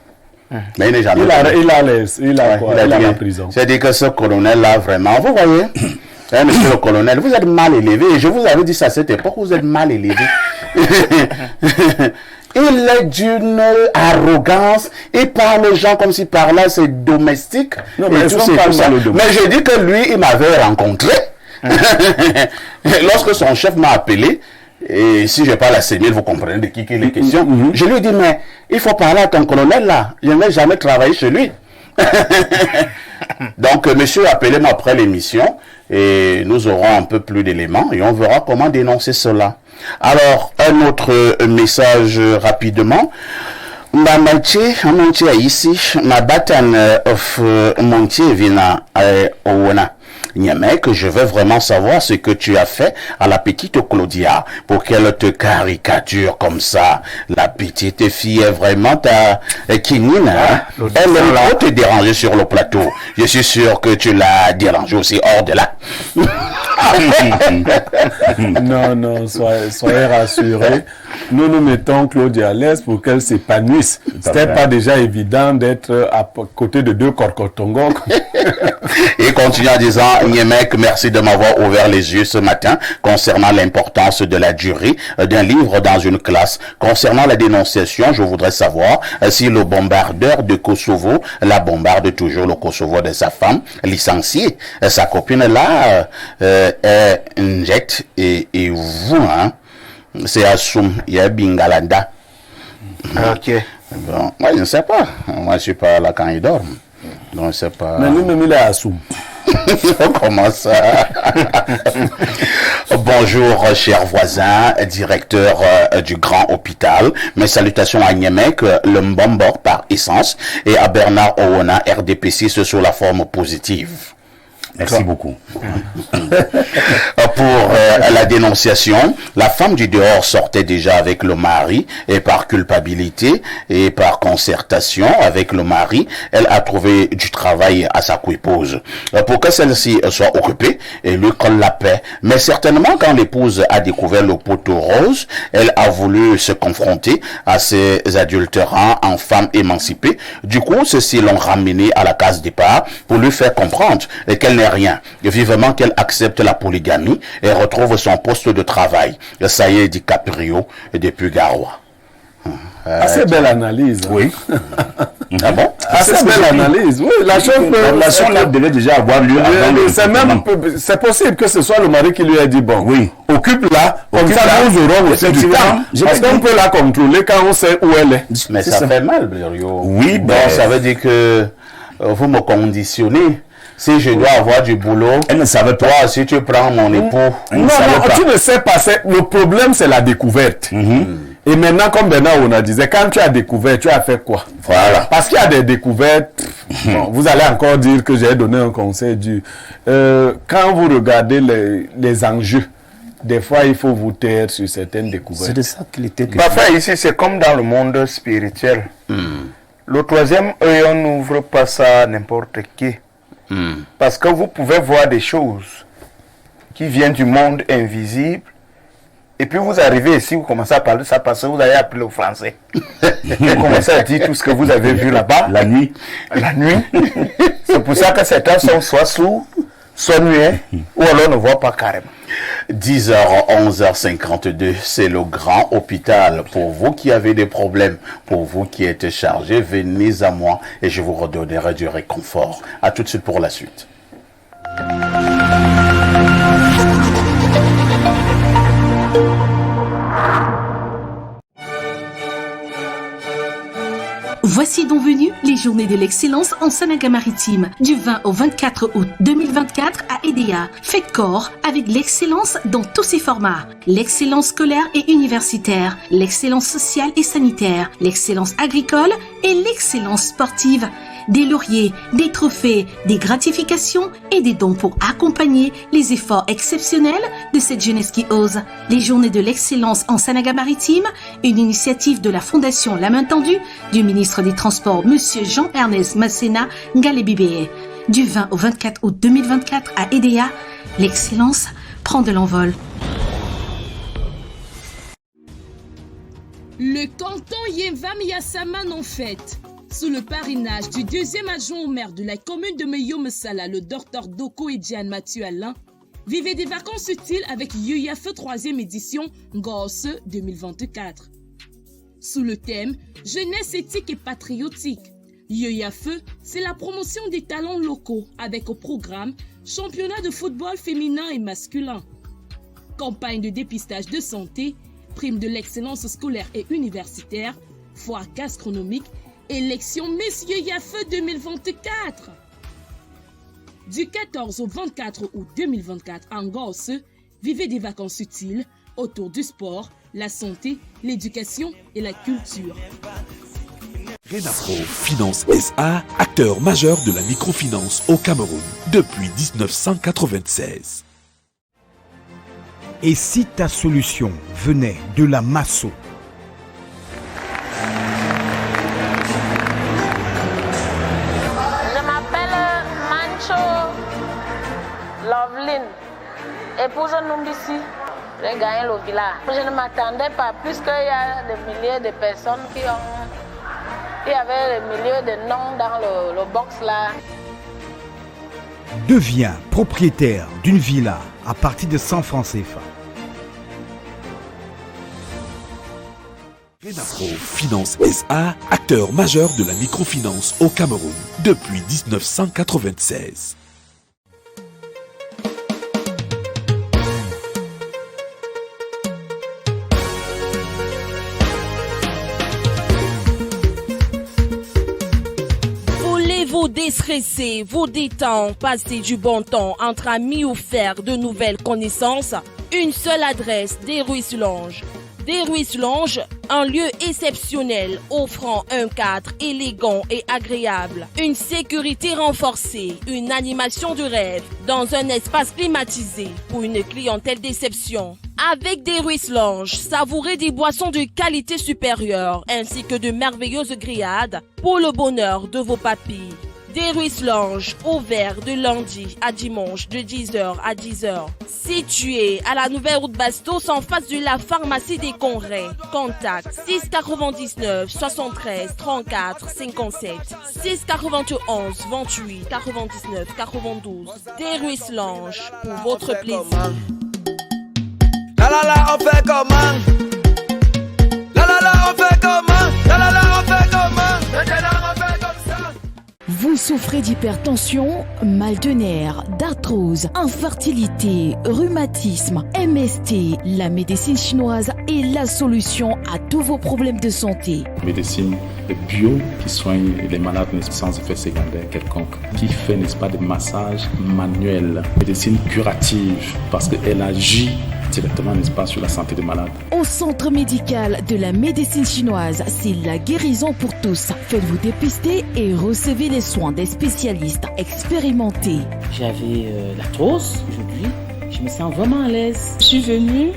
Mais il n'est jamais il a la prison. C'est-à-dire que ce colonel-là, vraiment, vous voyez, hein, monsieur le colonel, vous êtes mal élevé. Et je vous avais dit ça à cette époque, vous êtes mal élevé. Il est d'une arrogance. Il parle aux gens comme s'il parlait, c'est domestique. Non, mais tout ça. Mais je dis que lui, il m'avait rencontré. Lorsque son chef m'a appelé, et si je parle à Sémil, vous comprenez de qui il est question. Je lui ai dit, mais il faut parler à ton colonel là. Je n'ai jamais travaillé chez lui. Donc, monsieur, appelez-moi après l'émission et nous aurons un peu plus d'éléments et on verra comment dénoncer cela. Alors, un autre message rapidement. Ma manche ici, ma batan of montier vina owana. Niemek, je veux vraiment savoir ce que tu as fait à la petite Claudia pour qu'elle te caricature comme ça. La petite fille est vraiment ta kinine. Hein? Elle aime te déranger sur le plateau. Je suis sûr que tu l'as dérangé aussi hors de là. Non, soyez rassurés. Nous nous mettons Claudia à l'aise pour qu'elle s'épanouisse. C'était pas déjà évident d'être à côté de deux corcotongos. Et continue en disant, Niemek, merci de m'avoir ouvert les yeux ce matin concernant l'importance de la durée d'un livre dans une classe. Concernant la dénonciation, je voudrais savoir si le bombardeur de Kosovo la bombarde toujours le Kosovo de sa femme licenciée. Sa copine là est une jette et vous, hein, c'est Assoum, il y a Bingalanda. Ok. Bon, moi je ne sais pas. Moi je suis pas là quand il dort. Donc c'est pas... Mais lui-même il est Assoum. Comment ça? Bonjour, chers voisins, directeur du grand hôpital. Mes salutations à Niemek, le Mbombor par essence, et à Bernard Owona, RDPC, sur la forme positive. Merci beaucoup. Pour la dénonciation, la femme du dehors sortait déjà avec le mari et par culpabilité et par concertation avec le mari, elle a trouvé du travail à sa coépouse pour que celle-ci soit occupée et lui colle la paix. Mais certainement quand l'épouse a découvert le poteau rose, elle a voulu se confronter à ces adultérants en femme émancipée. Du coup, ceux-ci l'ont ramenée à la case départ pour lui faire comprendre qu'elle n'est rien. Vivement qu'elle accepte la polygamie et retrouve son poste de travail. Ça y est, dit Caprio depuis Garoua. Assez belle analyse. Hein. Oui. Ah bon? Assez belle analyse. Oui, la chose. La relation là devait déjà avoir lieu. C'est possible que ce soit le mari qui lui a dit bon, oui, occupe-la, comme ça nous aurons aussi du temps. Parce qu'on peut la contrôler quand on sait où elle est. Mais ça fait mal, Blériot. Oui, bon, ça veut dire que vous me conditionnez. Si je dois avoir du boulot, elle ne savait pas. Toi, si tu prends mon époux, non, tu ne sais pas. Le problème, c'est la découverte. Et maintenant, comme Bernard on a disait, quand tu as découvert, tu as fait quoi? Voilà. Parce qu'il y a des découvertes. Bon, vous allez encore dire que j'ai donné un conseil du. Quand vous regardez les enjeux, des fois, il faut vous taire sur certaines découvertes. C'est de ça qu'il était. Parfois, ici, c'est comme dans le monde spirituel. Le troisième œil, on n'ouvre pas ça à n'importe qui. Parce que vous pouvez voir des choses qui viennent du monde invisible. Et puis vous arrivez ici, vous commencez à parler de ça parce que vous avez appris le français. Vous commencez à dire tout ce que vous avez vu là-bas. La nuit. La nuit. C'est pour ça que certains sont soit sourds, soit muets, ou alors ne voient pas carrément. 10h, 11h52, c'est le grand hôpital. Pour vous qui avez des problèmes, pour vous qui êtes chargés, venez à moi et je vous redonnerai du réconfort. À tout de suite pour la suite. Voici donc venues les journées de l'excellence en Sanaga-Maritime. Du 20 au 24 août 2024 à EDEA. Faites corps avec l'excellence dans tous ses formats. L'excellence scolaire et universitaire, l'excellence sociale et sanitaire, l'excellence agricole et l'excellence sportive. Des lauriers, des trophées, des gratifications et des dons pour accompagner les efforts exceptionnels de cette jeunesse qui ose. Les journées de l'excellence en Sanaga-Maritime, une initiative de la Fondation La Main Tendue du ministre des Transports, Monsieur Jean-Ernest Masséna Ngalébibé. Du 20 au 24 août 2024 à EDEA, l'excellence prend de l'envol. Le canton Yemvam-Yassaman en fête. Sous le parrainage du deuxième adjoint au maire de la commune de Meyo-Messala, le docteur Doko et Diane Mathieu Alain, vivez des vacances utiles avec UYAFE 3e édition Gosse 2024. Sous le thème Jeunesse éthique et patriotique, UYAFE, c'est la promotion des talents locaux avec au programme championnat de football féminin et masculin, campagne de dépistage de santé, prime de l'excellence scolaire et universitaire, foire gastronomique, élection Messieurs UYAFE 2024. Du 14 au 24 août 2024 en Gosse, vivez des vacances utiles autour du sport, la santé, l'éducation et la culture. Renafro Finance SA, acteur majeur de la microfinance au Cameroun depuis 1996. Et si ta solution venait de la Masso? Loveline, épouse Numbisi, j'ai gagné le village. Je ne m'attendais pas, puisqu'il y a des milliers de personnes il y avait des milliers de noms dans le box là. Deviens propriétaire d'une villa à partir de 100 francs CFA. Renafro Finance SA, acteur majeur de la microfinance au Cameroun depuis 1996. Vous déstresser, vous détendre, passer du bon temps entre amis ou faire de nouvelles connaissances. Une seule adresse, Des Ruisses Lounge. Des Ruisses Lounge, un lieu exceptionnel offrant un cadre élégant et agréable, une sécurité renforcée, une animation de rêve dans un espace climatisé pour une clientèle d'exception. Avec Des Ruisses Lounge, savourez des boissons de qualité supérieure ainsi que de merveilleuses grillades pour le bonheur de vos papilles. Des Ruisses Lounge, ouvert de lundi à dimanche de 10h à 10h. Situé à la nouvelle route Bastos en face de la pharmacie des Congrès. Contact 699 73 34 57 691 28 99 92. Des Ruisses Lounge pour votre plaisir. La la la, on fait comment? La la la, on fait comment? Vous souffrez d'hypertension, mal de nerfs, d'arthrose, infertilité, rhumatisme, MST. La médecine chinoise est la solution à tous vos problèmes de santé. Médecine bio qui soigne les malades sans effet secondaire quelconque, qui fait, n'est-ce pas, des massages manuels. Médecine curative parce qu'elle agit directement, n'est-ce pas, sur la santé des malades. Au centre médical de la médecine chinoise, c'est la guérison pour tous. Faites-vous dépister et recevez les soins des spécialistes expérimentés. J'avais l'arthrose aujourd'hui. Je me sens vraiment à l'aise. Je suis venue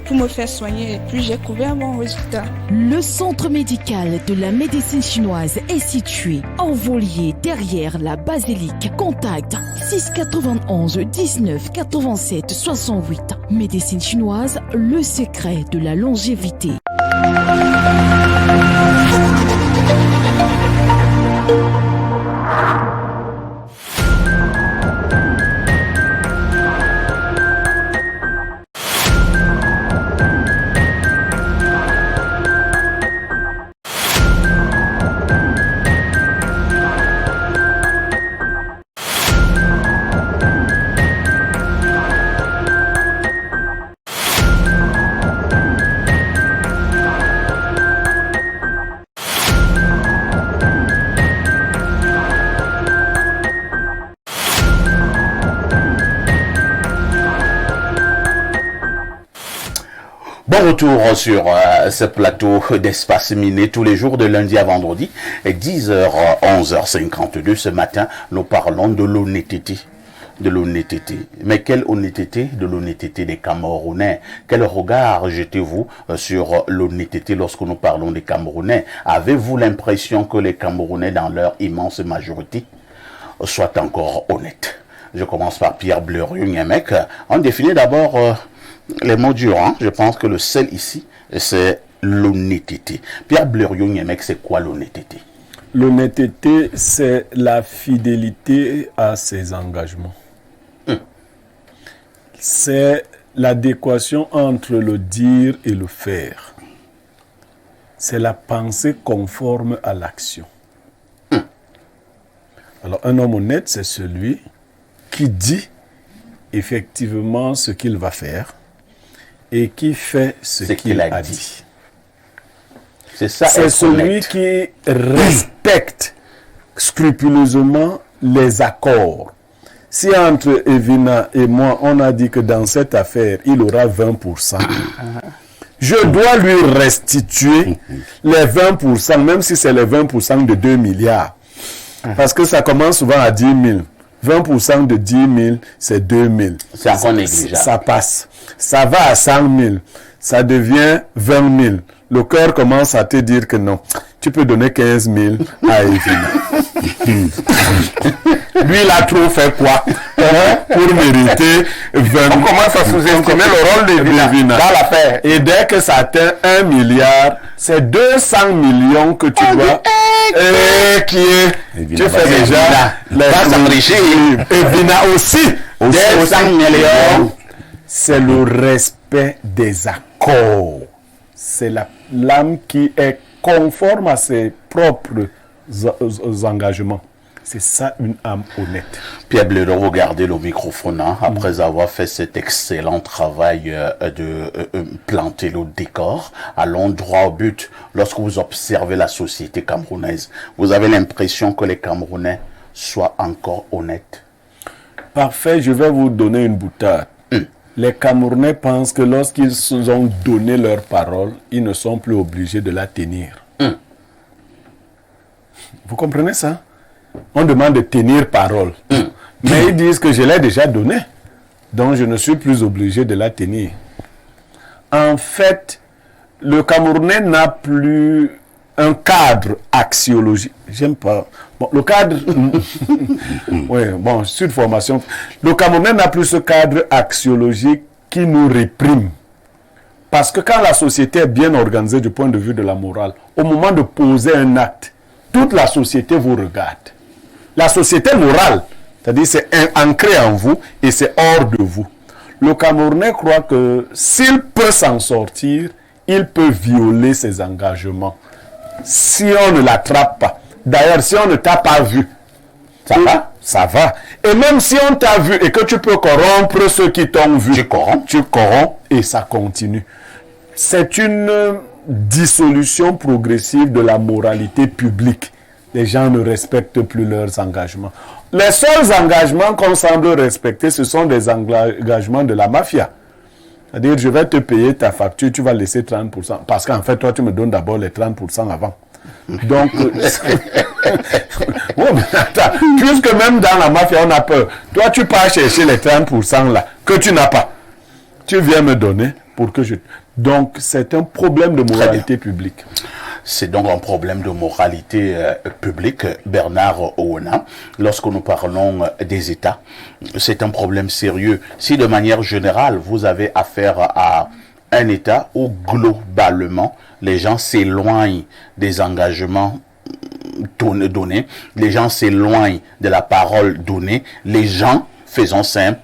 pour me faire soigner et puis j'ai couvert mon résultat. Le centre médical de la médecine chinoise est situé en Volier, derrière la basilique. Contact 691 19 87 68. Médecine chinoise, le secret de la longévité. Bon retour sur ce plateau d'Espace Miné tous les jours de lundi à vendredi, 10h, 11h52. Ce matin, nous parlons de l'honnêteté. De l'honnêteté. Mais quelle honnêteté? De l'honnêteté des Camerounais. Quel regard jetez-vous sur l'honnêteté lorsque nous parlons des Camerounais? Avez-vous l'impression que les Camerounais, dans leur immense majorité, soient encore honnêtes? Je commence par Pierre Bleuriou-Nyemek. On définit d'abord les mots durs. Je pense que le seul ici, c'est l'honnêteté. Pierre Bleuriou-Nyemek, c'est quoi l'honnêteté? L'honnêteté, c'est la fidélité à ses engagements. C'est l'adéquation entre le dire et le faire. C'est la pensée conforme à l'action. Alors, un homme honnête, c'est celui qui dit effectivement ce qu'il va faire et qui fait ce qu'il a dit. C'est ça. C'est celui qui respecte scrupuleusement les accords. Si entre Evina et moi, on a dit que dans cette affaire, il aura 20%, je dois lui restituer les 20%, même si c'est les 20% de 2 milliards. Parce que ça commence souvent à 10 000. 20% de 10 000, c'est 2 000. C'est encore négligeable. Ça passe. Ça va à 100 000. Ça devient 20 000. Le cœur commence à te dire que non. Tu peux donner 15 000 à Evina. Lui, il a trop fait quoi pour mériter 20 000. On commence à sous-estimer le rôle d'Evina dans l'affaire. Et dès que ça atteint 1 milliard, c'est 200 millions que tu dois... qui est... Tu fais déjà... Evina aussi. 200 millions. C'est le respect des accords. C'est l'âme qui est conforme à ses propres engagements. C'est ça une âme honnête. Pierre Bleuriou, regardez le microphone après avoir fait cet excellent travail de planter le décor. Allons droit au but. Lorsque vous observez la société camerounaise, vous avez l'impression que les Camerounais soient encore honnêtes? Parfait, je vais vous donner une boutade. Les Camerounais pensent que lorsqu'ils ont donné leur parole, ils ne sont plus obligés de la tenir. Vous comprenez ça? On demande de tenir parole. Mais ils disent que je l'ai déjà donnée. Donc je ne suis plus obligé de la tenir. En fait, le Camerounais n'a plus un cadre axiologique. J'aime pas. Bon, le cadre... oui, bon, c'est une formation. Le Camerounais n'a plus ce cadre axiologique qui nous réprime. Parce que quand la société est bien organisée du point de vue de la morale, au moment de poser un acte, toute la société vous regarde. La société morale, c'est-à-dire c'est ancré en vous et c'est hors de vous. Le Camerounais croit que s'il peut s'en sortir, il peut violer ses engagements. Si on ne l'attrape pas. D'ailleurs, si on ne t'a pas vu, Ça va? Ça va. Et même si on t'a vu et que tu peux corrompre ceux qui t'ont vu, tu corromps et ça continue. C'est une dissolution progressive de la moralité publique. Les gens ne respectent plus leurs engagements. Les seuls engagements qu'on semble respecter, ce sont des engagements de la mafia. C'est-à-dire, je vais te payer ta facture, tu vas laisser 30%. Parce qu'en fait, toi, tu me donnes d'abord les 30% avant. Donc, oh, mais attends, puisque même dans la mafia, on a peur. Toi, tu pars chercher les 30% là, que tu n'as pas. Tu viens me donner pour que je... Donc, c'est un problème de moralité publique. C'est donc un problème de moralité publique, Bernard Ouna. Lorsque nous parlons des États, c'est un problème sérieux. Si de manière générale, vous avez affaire à un État où globalement, les gens s'éloignent des engagements donnés, les gens s'éloignent de la parole donnée, les gens, faisons simple,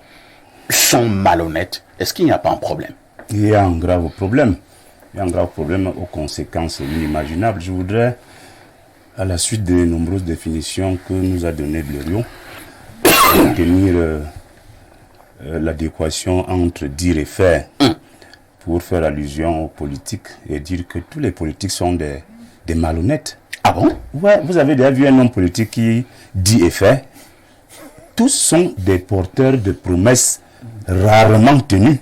sont malhonnêtes. Est-ce qu'il n'y a pas un problème? Il y a un grave problème. Il y a un grave problème aux conséquences inimaginables. Je voudrais, à la suite des nombreuses définitions que nous a données Blériot, retenir l'adéquation entre dire et faire pour faire allusion aux politiques et dire que tous les politiques sont des malhonnêtes. Ah bon? Ouais, vous avez déjà vu un homme politique qui dit et fait. Tous sont des porteurs de promesses rarement tenues.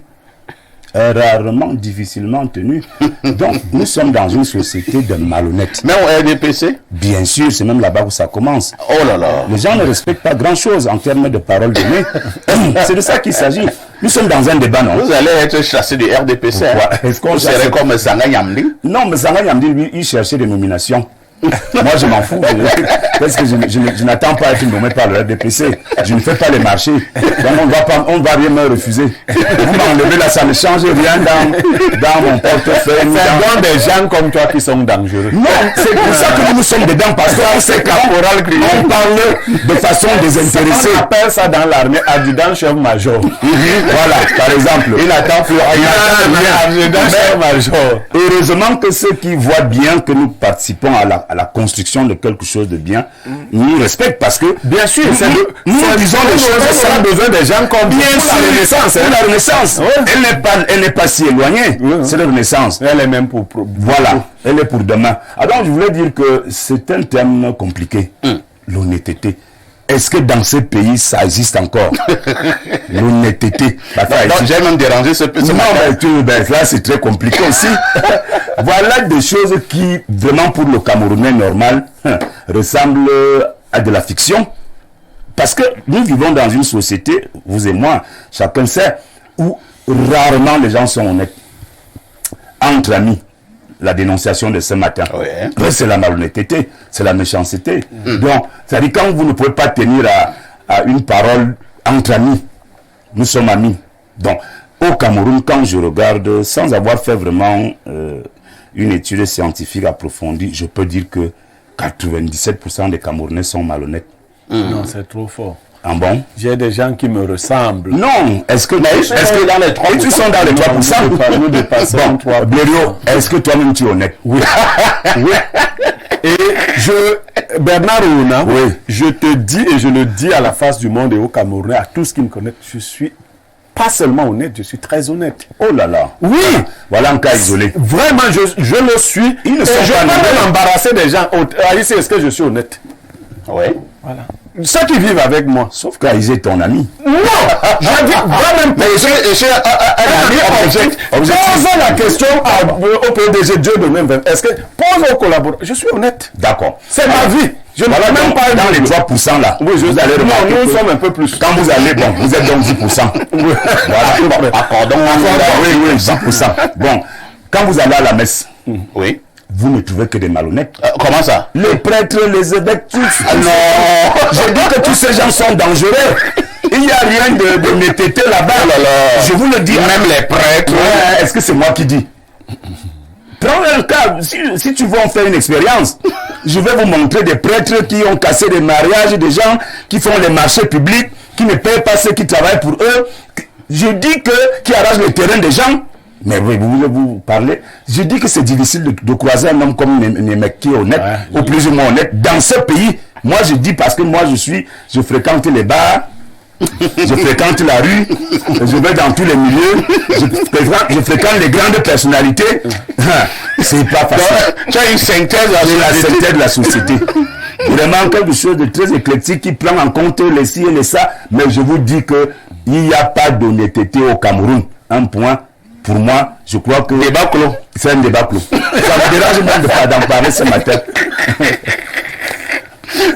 Rarement, difficilement tenu. Donc, nous sommes dans une société de malhonnêtes. Mais au RDPC? Bien sûr, c'est même là-bas où ça commence. Oh là là. Les gens ne respectent pas grand-chose en termes de paroles données. C'est de ça qu'il s'agit. Nous sommes dans un débat, non? Vous allez être chassé du RDPC. Est-ce qu'on serait comme Sanga Yamdi? Non, mais Sanga Yamdi, lui, il cherchait des nominations. Moi, je m'en fous. Parce que je n'attends pas à être nommé par le RDPC. Je ne fais pas les marchés. Donc, on va rien me refuser. Vous m'enlevez là, ça ne change rien dans mon portefeuille. C'est donc des gens comme toi qui sont dangereux. Non, c'est pour ça que nous sommes dedans. Parce qu'on sait caporal, on parle de façon désintéressée. On appelle ça dans l'armée adjudant-chef-major. Voilà, par exemple. Il n'attend plus rien. Adjudant-chef-major. Heureusement que ceux qui voient bien que nous participons à la construction de quelque chose de bien, nous respectent parce que, bien sûr, nous disons des choses sans besoin des gens comme bien sûr, la Renaissance. La Renaissance, elle n'est pas si éloignée. C'est la Renaissance. Elle est même pour voilà, elle est pour demain. Alors, je voulais dire que c'est un terme compliqué, l'honnêteté. Est-ce que dans ce pays, ça existe encore? L'honnêteté. J'ai même dérangé ce petit. Non, mais là, c'est très compliqué aussi. Voilà des choses qui, vraiment pour le Camerounais normal, ressemblent à de la fiction. Parce que nous vivons dans une société, vous et moi, chacun sait, où rarement les gens sont honnêtes. Entre amis. La dénonciation de ce matin. Ouais. C'est la malhonnêteté, c'est la méchanceté. Donc, c'est-à-dire quand vous ne pouvez pas tenir à une parole entre amis, nous sommes amis. Donc, au Cameroun, quand je regarde, sans avoir fait vraiment une étude scientifique approfondie, je peux dire que 97% des Camerounais sont malhonnêtes. Non, c'est trop fort. Ah bon? J'ai des gens qui me ressemblent. Non, est-ce que dans les 3%? Ils sont dans les 3%. Nous dépassons 3%. Blériot, est-ce que toi-même tu es honnête? Oui. Oui. Et Bernard Ouna, oui, je te dis et je le dis à la face du monde et au Camerounais, à tous qui me connaissent, je suis pas seulement honnête, je suis très honnête. Oh là là. Oui. Voilà un cas isolé. Vraiment, je le suis. Ils ne et sont je pas peux même embarrasser des gens. Ici, est-ce que je suis honnête? Oui. Voilà. Ceux qui vivent avec moi. Sauf qu'Aïs est ton ami. Non. Je dis moi-même. Mais j'ai un ami objectif. Posez la question au PDG Dieu de même. Est-ce que pose aux collaborateurs. Je suis honnête. D'accord. C'est ma vie. Je ne voilà, même pas dans les 3% là. Oui, vous allez remarquer. Non, nous sommes un peu plus. Quand vous allez, bon, vous êtes donc 10%. Voilà. Bon, accordons. Oui, 10%. Bon, quand vous allez à la messe. Oui. Vous ne trouvez que des malhonnêtes. Comment ça? Les prêtres, les évêques, tous. Non. Je dis que tous ces gens sont dangereux. Il n'y a rien de honnêteté là-bas. Je vous le dis. Même les prêtres. Ouais, est-ce que c'est moi qui dis? Prends un cas. Si tu veux en faire une expérience, je vais vous montrer des prêtres qui ont cassé des mariages, des gens qui font les marchés publics, qui ne payent pas ceux qui travaillent pour eux. Je dis que qui arrachent le terrain des gens. Mais oui, vous parlez. Je dis que c'est difficile de croiser un homme comme Némec qui est honnête, ou plus ou moins honnête, dans ce pays Moi, je dis parce que moi, je fréquente les bars, je fréquente la rue, je vais dans tous les milieux, je fréquente les grandes personnalités. C'est pas facile. Tu as une synthèse de la société. Vraiment quelque chose de très éclectique qui prend en compte les ci et les ça. Mais je vous dis que il n'y a pas d'honnêteté au Cameroun. Un point. Pour moi, je crois que débat clos. C'est un débat clos. Ça me dérange même d'en parler ce matin.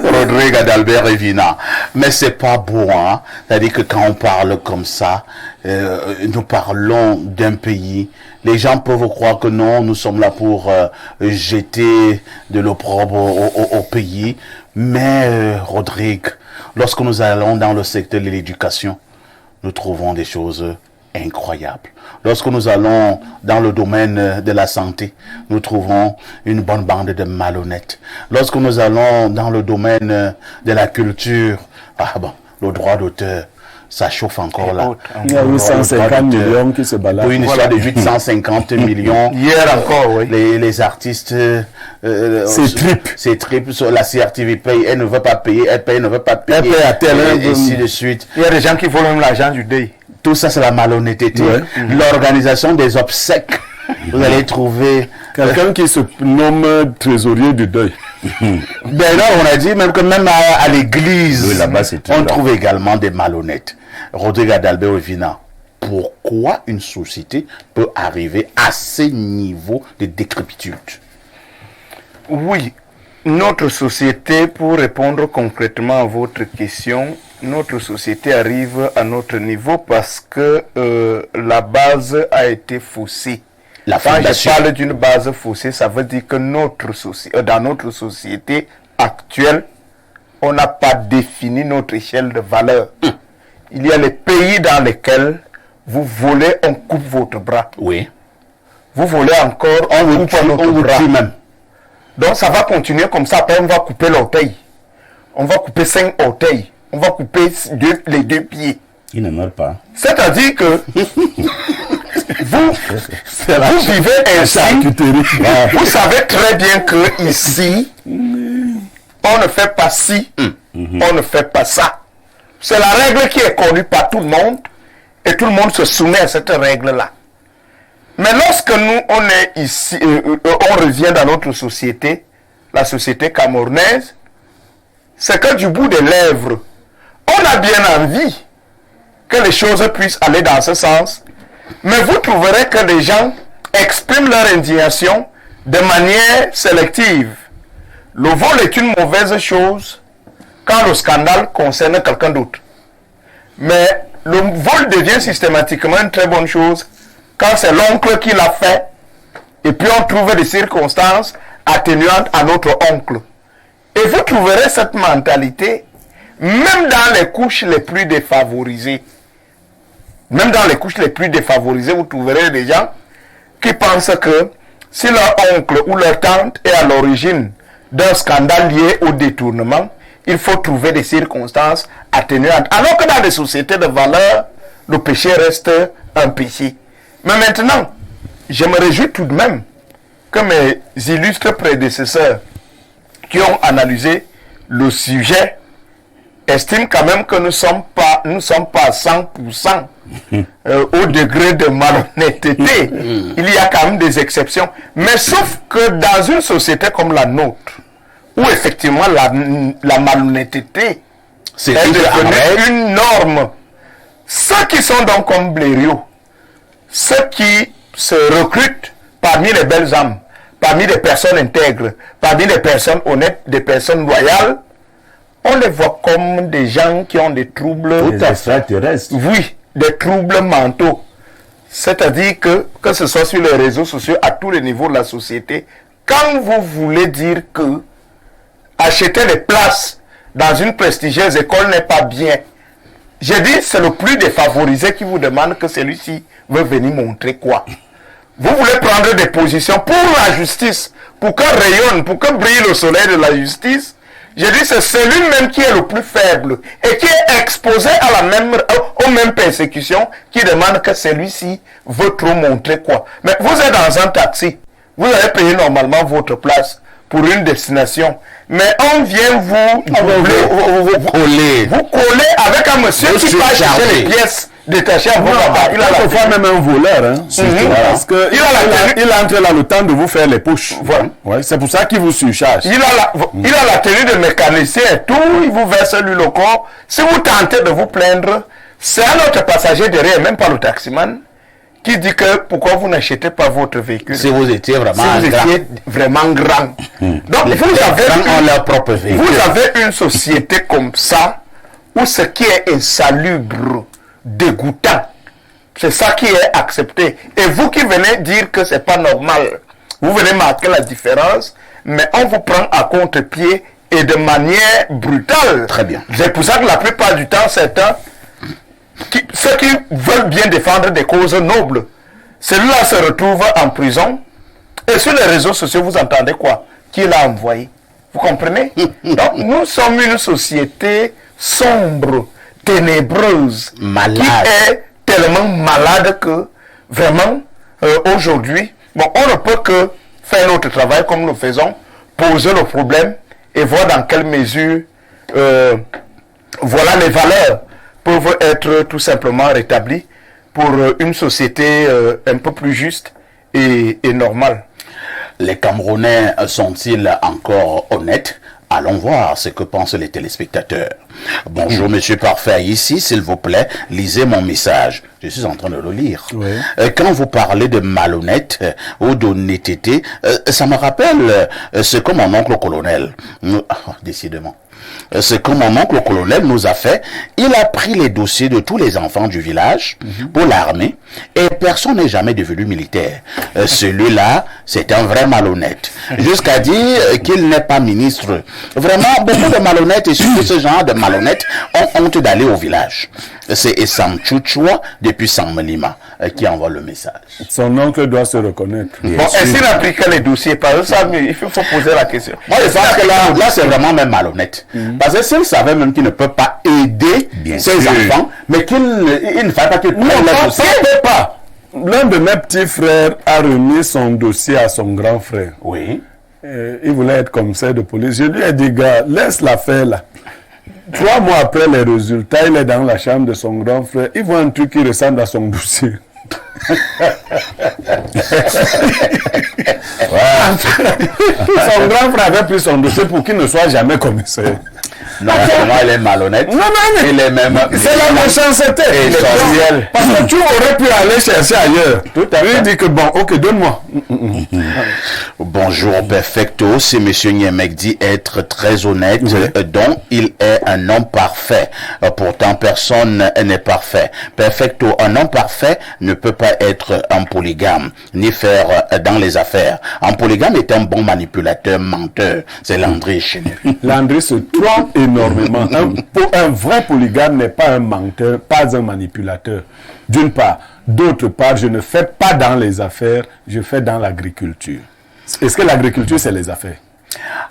Rodrigue Adalbert Evina. Mais c'est pas bon, hein. C'est-à-dire que quand on parle comme ça, nous parlons d'un pays. Les gens peuvent croire que non, nous sommes là pour jeter de l'opprobre au pays. Mais, Rodrigue, lorsque nous allons dans le secteur de l'éducation, nous trouvons des choses incroyables. Lorsque nous allons dans le domaine de la santé, nous trouvons une bonne bande de malhonnêtes. Lorsque nous allons dans le domaine de la culture, le droit d'auteur, ça chauffe encore là. Il y a 850 millions qui se baladent. Oui, une histoire de 850 millions. Hier encore, oui. Les artistes... c'est trip. La CRTV paye, elle ne veut pas payer, elle paye, elle ne veut pas payer. Elle paye à tel et ainsi de suite. Il y a des gens qui volent même l'argent du deuil. Tout ça, c'est la malhonnêteté. Ouais. L'organisation des obsèques. Vous allez trouver... Quelqu'un qui se nomme trésorier du deuil. Ben là, on a dit même que même à l'église, oui, là-bas, on trouve également des malhonnêtes. Rodrigue Adalbert Evina, pourquoi une société peut arriver à ce niveau de décrépitude? Oui, notre société, pour répondre concrètement à votre question, notre société arrive à notre niveau parce que la base a été faussée. Quand je parle d'une base faussée, ça veut dire que dans notre société actuelle, on n'a pas défini notre échelle de valeur. Il y a les pays dans lesquels vous volez, on coupe votre bras. Oui. Vous volez encore, on coupe votre bras. Même. Donc ça va continuer comme ça. Après, on va couper l'orteil. On va couper 5 orteils. On va couper les 2 pieds. Il ne meurt pas. C'est-à-dire que vous vivez ainsi. Vous savez très bien que ici, on ne fait pas ci, on ne fait pas ça. C'est la règle qui est connue par tout le monde et tout le monde se soumet à cette règle-là. Mais lorsque nous, on est ici, on revient dans notre société, la société camerounaise, c'est que du bout des lèvres, on a bien envie que les choses puissent aller dans ce sens, mais vous trouverez que les gens expriment leur indignation de manière sélective. Le vol est une mauvaise chose quand le scandale concerne quelqu'un d'autre. Mais le vol devient systématiquement une très bonne chose quand c'est l'oncle qui l'a fait et puis on trouve des circonstances atténuantes à notre oncle. Et vous trouverez cette mentalité même dans les couches les plus défavorisées. Même dans les couches les plus défavorisées, vous trouverez des gens qui pensent que si leur oncle ou leur tante est à l'origine d'un scandale lié au détournement, il faut trouver des circonstances atténuantes. Alors que dans les sociétés de valeurs, le péché reste un péché. Mais maintenant, je me réjouis tout de même que mes illustres prédécesseurs qui ont analysé le sujet estiment quand même que nous ne sommes pas à 100% au degré de malhonnêteté. Il y a quand même des exceptions. Mais sauf que dans une société comme la nôtre, où effectivement la malhonnêteté est devenue une norme, ceux qui sont donc comme Blériot, ceux qui se recrutent parmi les belles âmes, parmi les personnes intègres, parmi les personnes honnêtes, des personnes loyales, on les voit comme des gens qui ont des troubles. Des extraterrestres. Oui, des troubles mentaux. C'est-à-dire que ce soit sur les réseaux sociaux, à tous les niveaux de la société, quand vous voulez dire que acheter des places dans une prestigieuse école n'est pas bien, j'ai dit c'est le plus défavorisé qui vous demande que celui-ci veut venir montrer quoi. Vous voulez prendre des positions pour la justice, pour que rayonne, pour que brille le soleil de la justice. J'ai dit c'est celui-même qui est le plus faible et qui est exposé à aux mêmes persécutions qui demande que celui-ci veut trop montrer quoi. Mais vous êtes dans un taxi, vous allez payer normalement votre place. pour une destination. Mais on vient vous coller avec un monsieur qui va chercher les pièces détachées à votre part. Il a parfois même un voleur, hein, parce que il entre là le temps de vous faire les poches. Voilà. Ouais, c'est pour ça qu'il vous surcharge. Il a la tenue de mécanicien et tout, il vous verse lui le corps. Si vous tentez de vous plaindre, c'est un autre passager derrière, même pas le taximan, qui dit que pourquoi vous n'achetez pas votre véhicule. Si vous étiez vraiment grand. Donc vous avez une société comme ça, où ce qui est insalubre, dégoûtant, c'est ça qui est accepté. Et vous qui venez dire que c'est pas normal, vous venez marquer la différence, mais on vous prend à contre-pied et de manière brutale. Très bien. C'est pour ça que la plupart du temps, certains, ceux qui veulent bien défendre des causes nobles, celui-là se retrouve en prison. Et sur les réseaux sociaux, vous entendez quoi? Qui l'a envoyé? Vous comprenez? Donc, nous sommes une société sombre, ténébreuse, malade, qui est tellement malade que, vraiment, aujourd'hui, bon, on ne peut que faire notre travail comme nous faisons, poser le problème et voir dans quelle mesure, voilà, les valeurs peuvent être tout simplement rétablies pour une société un peu plus juste et normale. Les Camerounais sont-ils encore honnêtes? Allons voir ce que pensent les téléspectateurs. Bonjour, Monsieur Parfait, ici, s'il vous plaît, lisez mon message. Je suis en train de le lire. Oui. Quand vous parlez de malhonnête ou d'honnêteté, ça me rappelle ce que mon oncle colonel, décidément, ce que mon oncle colonel nous a fait. Il a pris les dossiers de tous les enfants du village pour l'armée et personne n'est jamais devenu militaire. Celui-là, c'est un vrai malhonnête. Jusqu'à dire qu'il n'est pas ministre. Vraiment, beaucoup de malhonnêtes et surtout ce genre de malhonnêtes ont honte d'aller au village. C'est Essam Chouchoua depuis Sanmelima qui envoie le message. Son oncle doit se reconnaître. Bon, est-ce qu'il a pris que les dossiers? Parce que ça, il faut poser la question. Moi, je pense que là c'est vraiment même malhonnête. Parce que s'il savait même qu'il ne peut pas aider ses enfants, mais qu'il ne fallait pas qu'il prenne le dossier. Pas. L'un de mes petits frères a remis son dossier à son grand frère. Oui. Il voulait être commissaire de police. Je lui ai dit, gars, laisse l'affaire là. 3 mois après les résultats, il est dans la chambre de son grand frère. Il voit un truc qui ressemble à son dossier. Son grand frère avait pris son dossier pour qu'il ne soit jamais commissaire. Non, vraiment, il est malhonnête. Non, il est même. C'est la méchanceté. Parce que tu aurais pu aller chercher ailleurs. Tout à fait. Il dit que bon, ok, donne-moi. Bonjour, Perfecto. C'est Monsieur Niemek dit être très honnête, donc il est un homme parfait. Pourtant, personne n'est parfait. Perfecto, un homme parfait ne peut pas être un polygame, ni faire dans les affaires. Un polygame est un bon manipulateur, menteur. C'est Landry chez nous. Landry se trompe énormément. Un vrai polygame n'est pas un menteur, pas un manipulateur. D'une part. D'autre part, je ne fais pas dans les affaires, je fais dans l'agriculture. Est-ce que l'agriculture, c'est les affaires?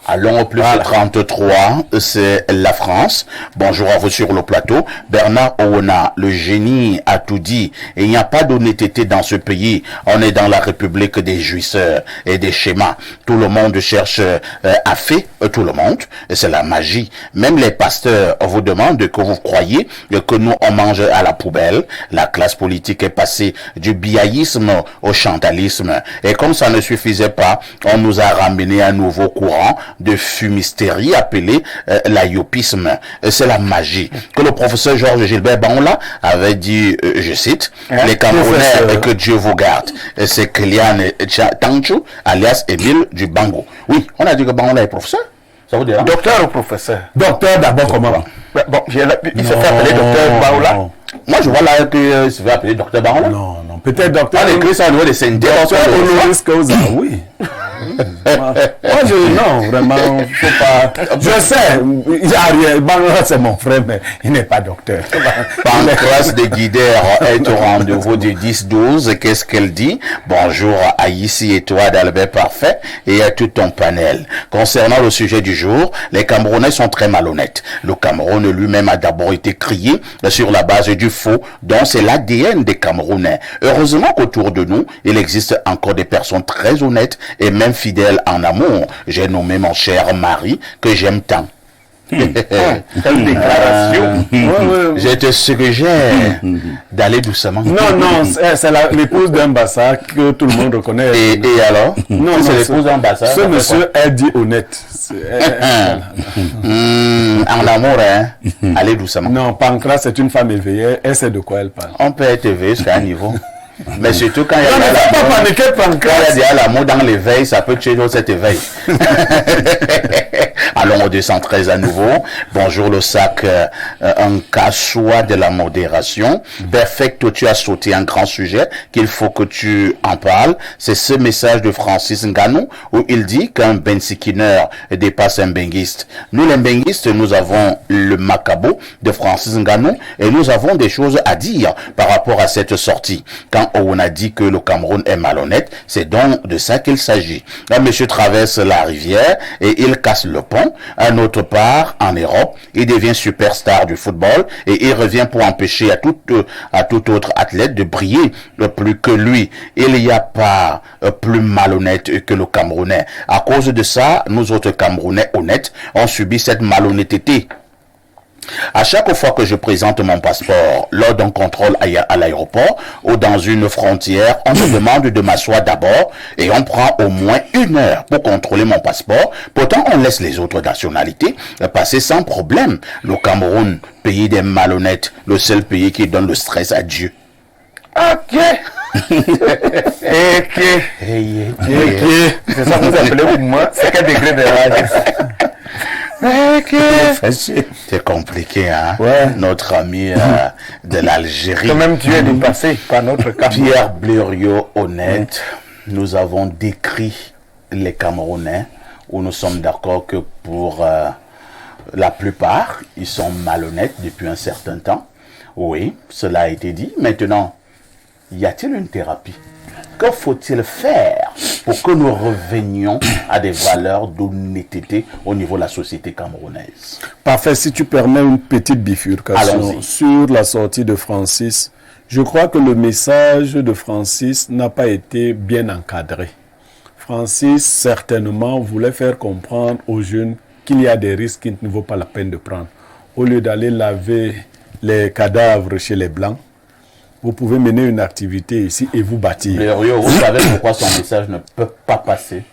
Allons au plus 33, c'est la France. Bonjour à vous sur le plateau. Bernard Ouna, le génie a tout dit. Et il n'y a pas d'honnêteté dans ce pays. On est dans la République des jouisseurs et des schémas. Tout le monde cherche à faire tout le monde. C'est la magie. Même les pasteurs vous demandent que vous croyez que nous, on mange à la poubelle. La classe politique est passée du biaïsme au chantalisme. Et comme ça ne suffisait pas, on nous a ramené un nouveau courant de fumisterie appelé l'ayopisme. C'est la magie. Que le professeur Georges Gilbert Bangola avait dit, je cite, les Camerounais, que Dieu vous garde. C'est Kylian Tanchou, alias Émile du Bango. Oui, on a dit que Bangola est professeur. Ça vous dérange? Docteur ou professeur? Docteur d'abord, comment? Bon, il se fait appeler docteur Bangola. Moi, je vois là qu'il se fait appeler docteur Bangola. Non, peut-être docteur. On écrit ça au niveau des syndics. Docteur honoris causa, oui. Moi, non, vraiment, faut pas. Je sais, il y a rien. Bangola, c'est mon frère, mais il n'est pas docteur. Pancras de Guidère est au rendez-vous du 10-12. Qu'est-ce qu'elle dit? Bonjour à ici et toi d'Albert Parfait et à tout ton panel. Concernant le sujet du jour, les Camerounais sont très malhonnêtes. Le Cameroun lui-même a d'abord été crié sur la base du faux, dont c'est l'ADN des Camerounais. Heureusement qu'autour de nous, il existe encore des personnes très honnêtes et même fidèles appelle en amour. J'ai nommé mon cher mari que j'aime tant. Quelle déclaration. Je te suggère d'aller doucement. Non, c'est l'épouse d'un Bassa que tout le monde reconnaît. Et alors? Non, c'est l'épouse d'un Bassa. Ce monsieur est dit honnête. En amour, hein? Allez doucement. Non, Pancras, c'est une femme éveillée. Elle sait de quoi elle parle. On peut être éveillé jusqu'à un niveau. Mais surtout quand il y a l'amour dans l'éveil, ça peut tuer cet éveil. Allons au 213 à nouveau. Bonjour le sac, un cachois de la modération. Perfecto, tu as sauté un grand sujet qu'il faut que tu en parles. C'est ce message de Francis Ngannou où il dit qu'un bensikineur dépasse un benguiste. Nous les benguistes, nous avons le macabo de Francis Ngannou et nous avons des choses à dire par rapport à cette sortie. Quand on a dit que le Cameroun est malhonnête, c'est donc de ça qu'il s'agit. Un monsieur traverse la rivière et il casse le pont. Un autre part en Europe, il devient superstar du football et il revient pour empêcher à tout autre athlète de briller plus que lui. Il n'y a pas plus malhonnête que le Camerounais. À cause de ça, nous autres Camerounais honnêtes, on subit cette malhonnêteté. À chaque fois que je présente mon passeport lors d'un contrôle à l'aéroport ou dans une frontière, on me demande de m'asseoir d'abord et on prend au moins 1 heure pour contrôler mon passeport. Pourtant, on laisse les autres nationalités passer sans problème. Le Cameroun, pays des malhonnêtes, le seul pays qui donne le stress à Dieu. Ok. C'est ça que vous appelez pour moi. C'est quel degré de rage? C'est compliqué, hein? Ouais. Notre ami de l'Algérie. Quand même, tu es dépassé par notre Cameroun. Pierre Blériot, honnête, nous avons décrit les Camerounais où nous sommes d'accord que pour la plupart, ils sont malhonnêtes depuis un certain temps. Oui, cela a été dit. Maintenant, y a-t-il une thérapie? Que faut-il faire pour que nous revenions à des valeurs d'honnêteté au niveau de la société camerounaise? Parfait, si tu permets une petite bifurcation sur la sortie de Francis. Je crois que le message de Francis n'a pas été bien encadré. Francis, certainement, voulait faire comprendre aux jeunes qu'il y a des risques qui ne vaut pas la peine de prendre. Au lieu d'aller laver les cadavres chez les Blancs, vous pouvez mener une activité ici et vous bâtir. Vous savez pourquoi son message ne peut pas passer?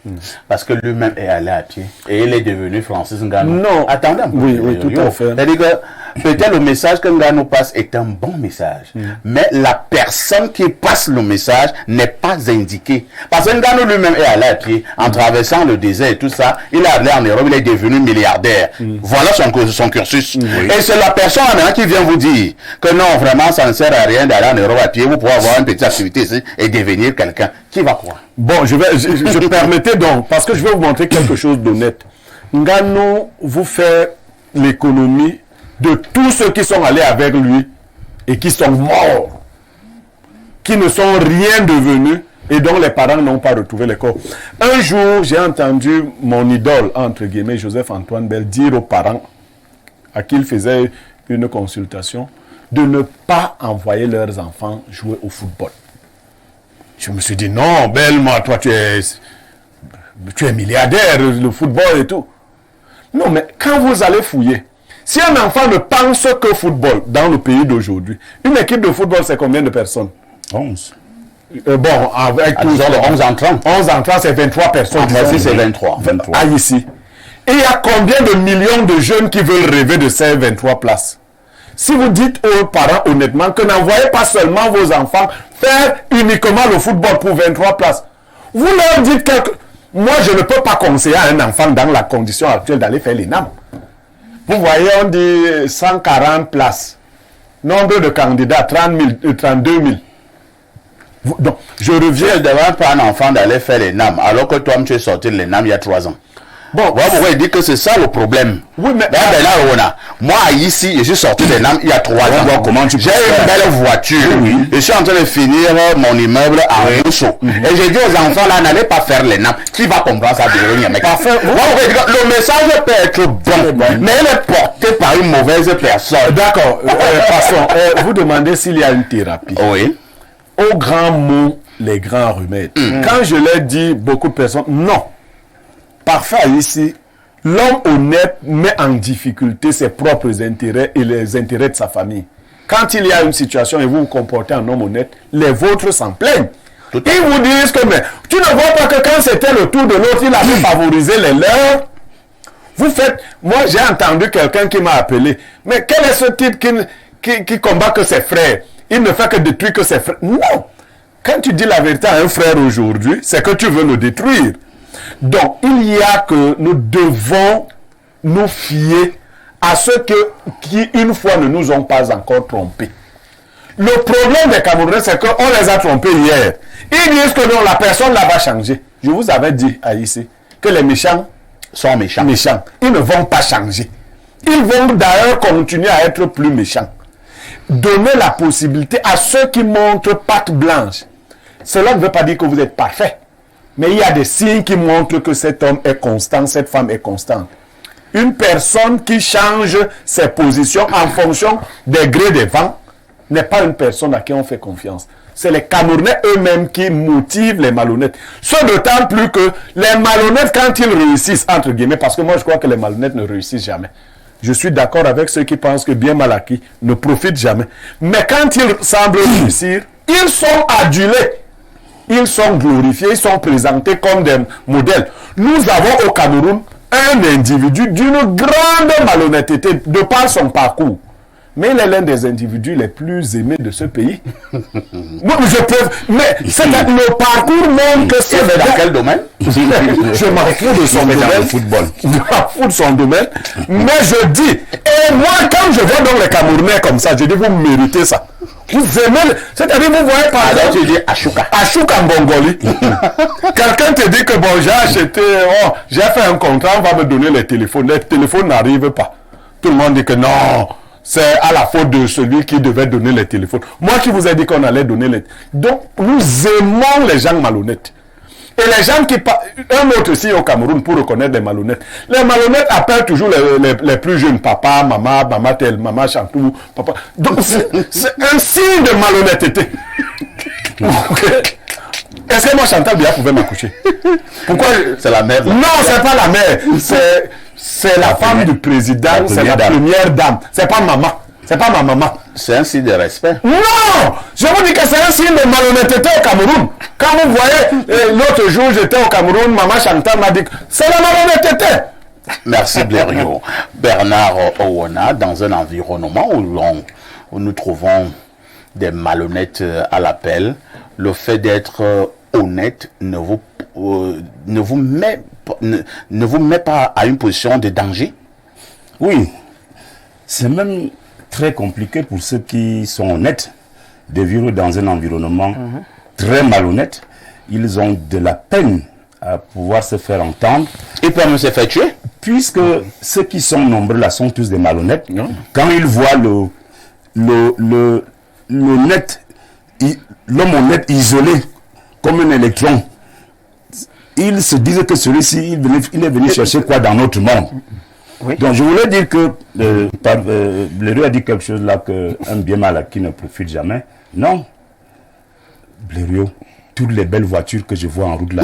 Parce que lui-même est allé à pied et il est devenu Francis Ngannou. Non. Attendez un peu. Oui, tout à fait. C'est-à-dire que peut-être le message que Ngannou passe est un bon message, mais la personne qui passe le message n'est pas indiquée. Parce que Ngannou lui-même est allé à pied en traversant le désert et tout ça. Il est allé en Europe, il est devenu milliardaire. Voilà son cursus. Et c'est la personne qui vient vous dire que non, vraiment, ça ne sert à rien d'aller en Europe à pied. Vous pouvez avoir une petite activité ici et devenir quelqu'un. Qui va croire? Bon, je permettez donc, parce que je vais vous montrer quelque chose d'honnête. Ngannou vous fait l'économie de tous ceux qui sont allés avec lui et qui sont morts, qui ne sont rien devenus et dont les parents n'ont pas retrouvé les corps. Un jour, j'ai entendu mon idole, entre guillemets, Joseph-Antoine Bell, dire aux parents à qui il faisait une consultation de ne pas envoyer leurs enfants jouer au football. Je me suis dit, non, Bell, moi, toi, tu es milliardaire, le football et tout. Non, mais quand vous allez fouiller, si un enfant ne pense que football dans le pays d'aujourd'hui, une équipe de football, c'est combien de personnes? 11. Bon, avec tous 11 entrants. 11 entrants, c'est 23 personnes. Ici, c'est 23. Ah, ici. Et il y a combien de millions de jeunes qui veulent rêver de ces 23 places? Si vous dites aux parents honnêtement que n'envoyez pas seulement vos enfants faire uniquement le football pour 23 places, vous leur dites quelque... Moi, je ne peux pas conseiller à un enfant dans la condition actuelle d'aller faire l'ENAM. Vous voyez, on dit 140 places. Nombre de candidats, 32 000. Donc, je reviens... Je ne demande pas à un enfant d'aller faire l'ENAM, alors que toi, tu es sorti de l'ENAM il y a 3 ans. Bon, vous voyez, dit que c'est ça le problème. Oui, mais... Moi, ici, je suis sorti de l'ENAM il y a 3 ans. J'ai une belle voiture. Je suis en train de finir mon immeuble en Rousseau. Et j'ai dit aux enfants, là, n'allez pas faire l'ENAM. Qui va comprendre ça? Le message peut être bon, mais il est porté par une mauvaise personne. D'accord. Passons. Vous demandez s'il y a une thérapie. Oui. Au grand mot, les grands remèdes. Quand je l'ai dit, beaucoup de personnes, non. parfois ici, l'homme honnête met en difficulté ses propres intérêts et les intérêts de sa famille. Quand il y a une situation et vous vous comportez en homme honnête, les vôtres s'en plaignent. Ils vous disent que mais, tu ne vois pas que quand c'était le tour de l'autre, il avait favorisé les leurs. Vous faites... Moi, j'ai entendu quelqu'un qui m'a appelé. Mais quel est ce type qui combat que ses frères? Il ne fait que détruire que ses frères. Non. Quand tu dis la vérité à un frère aujourd'hui, c'est que tu veux le détruire. Donc, il y a que nous devons nous fier à ceux qui, une fois, ne nous ont pas encore trompés. Le problème des Camerounais, c'est qu'on les a trompés hier. Ils disent que non, la personne là va changer. Je vous avais dit à ici que les méchants sont méchants. Ils ne vont pas changer. Ils vont d'ailleurs continuer à être plus méchants. Donner la possibilité à ceux qui montrent patte blanche. Cela ne veut pas dire que vous êtes parfait. Mais il y a des signes qui montrent que cet homme est constant, cette femme est constante. Une personne qui change ses positions en fonction des grés des vents n'est pas une personne à qui on fait confiance. C'est les Camerounais eux-mêmes qui motivent les malhonnêtes. Ce d'autant plus que les malhonnêtes, quand ils réussissent, entre guillemets, parce que moi je crois que les malhonnêtes ne réussissent jamais. Je suis d'accord avec ceux qui pensent que bien mal acquis ne profitent jamais. Mais quand ils semblent réussir, ils sont adulés. Ils sont glorifiés, ils sont présentés comme des modèles. Nous avons au Cameroun un individu d'une grande malhonnêteté de par son parcours. Mais il est l'un des individus les plus aimés de ce pays. Moi, mais c'est le parcours même que c'est... Mais dans quel domaine? Je m'en fous de son domaine. Dans le football. Je m'en fous de son domaine. Mais je dis, et moi, quand je vois donc les Camerounais comme ça, je dis, vous méritez ça. Vous aimez, c'est-à-dire, vous voyez par exemple... tu dis Achouka. Achouka Ngongoli. Quelqu'un te dit que bon, j'ai acheté, j'ai fait un contrat, on va me donner les téléphones. Les téléphones n'arrivent pas. Tout le monde dit que non, c'est à la faute de celui qui devait donner les téléphones. Moi qui vous ai dit qu'on allait donner les... Donc, nous aimons les gens malhonnêtes. Et les gens qui... Un autre aussi au Cameroun pour reconnaître les malhonnêtes. Les malhonnêtes appellent toujours les plus jeunes. Papa, maman tel, maman Chantou, papa. Donc, c'est un signe de malhonnêteté. Est-ce que moi, Chantal Biya pouvait m'accoucher? Pourquoi? C'est la mère. Non, c'est pas la mère. C'est la femme du président, c'est la première dame. C'est pas maman. C'est pas ma maman. C'est un signe de respect. Non! Je vous dis que c'est un signe de malhonnêteté au Cameroun. Quand vous voyez, l'autre jour, j'étais au Cameroun, maman Chantal m'a dit que c'est la malhonnêteté. Merci Blériot. Bernard Owona, dans un environnement où nous trouvons des malhonnêtes à l'appel, le fait d'être honnête ne vous met pas à une position de danger? Oui, c'est même très compliqué pour ceux qui sont honnêtes de vivre dans un environnement très malhonnête. Ils ont de la peine à pouvoir se faire entendre. Ils peuvent même se faire tuer. Puisque ceux qui sont nombreux là sont tous des malhonnêtes. Quand ils voient l'homme honnête isolé comme un électron, ils se disent que celui-ci, il est venu chercher quoi dans notre monde. Oui. Donc je voulais dire que Blériot a dit quelque chose là, qu'un bien mal acquis ne profite jamais. Non. Blériot, toutes les belles voitures que je vois en route là,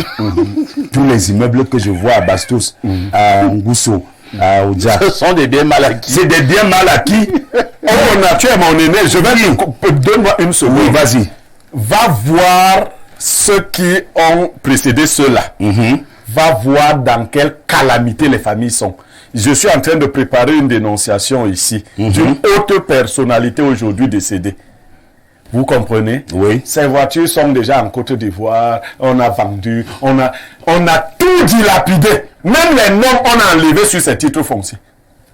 tous les immeubles que je vois à Bastos, à Ngousso, à Oudja, ce sont des biens mal acquis. C'est des biens mal acquis. Tu es mon aîné, je vais dire, donne-moi une seconde. Oui, vas-y. Va voir ceux qui ont précédé ceux-là. Va voir dans quelle calamité les familles sont. Je suis en train de préparer une dénonciation ici d'une haute personnalité aujourd'hui décédée. Vous comprenez? Oui. Ces voitures sont déjà en Côte d'Ivoire, on a vendu, on a tout dilapidé. Même les noms, on a enlevé sur ces titres fonciers.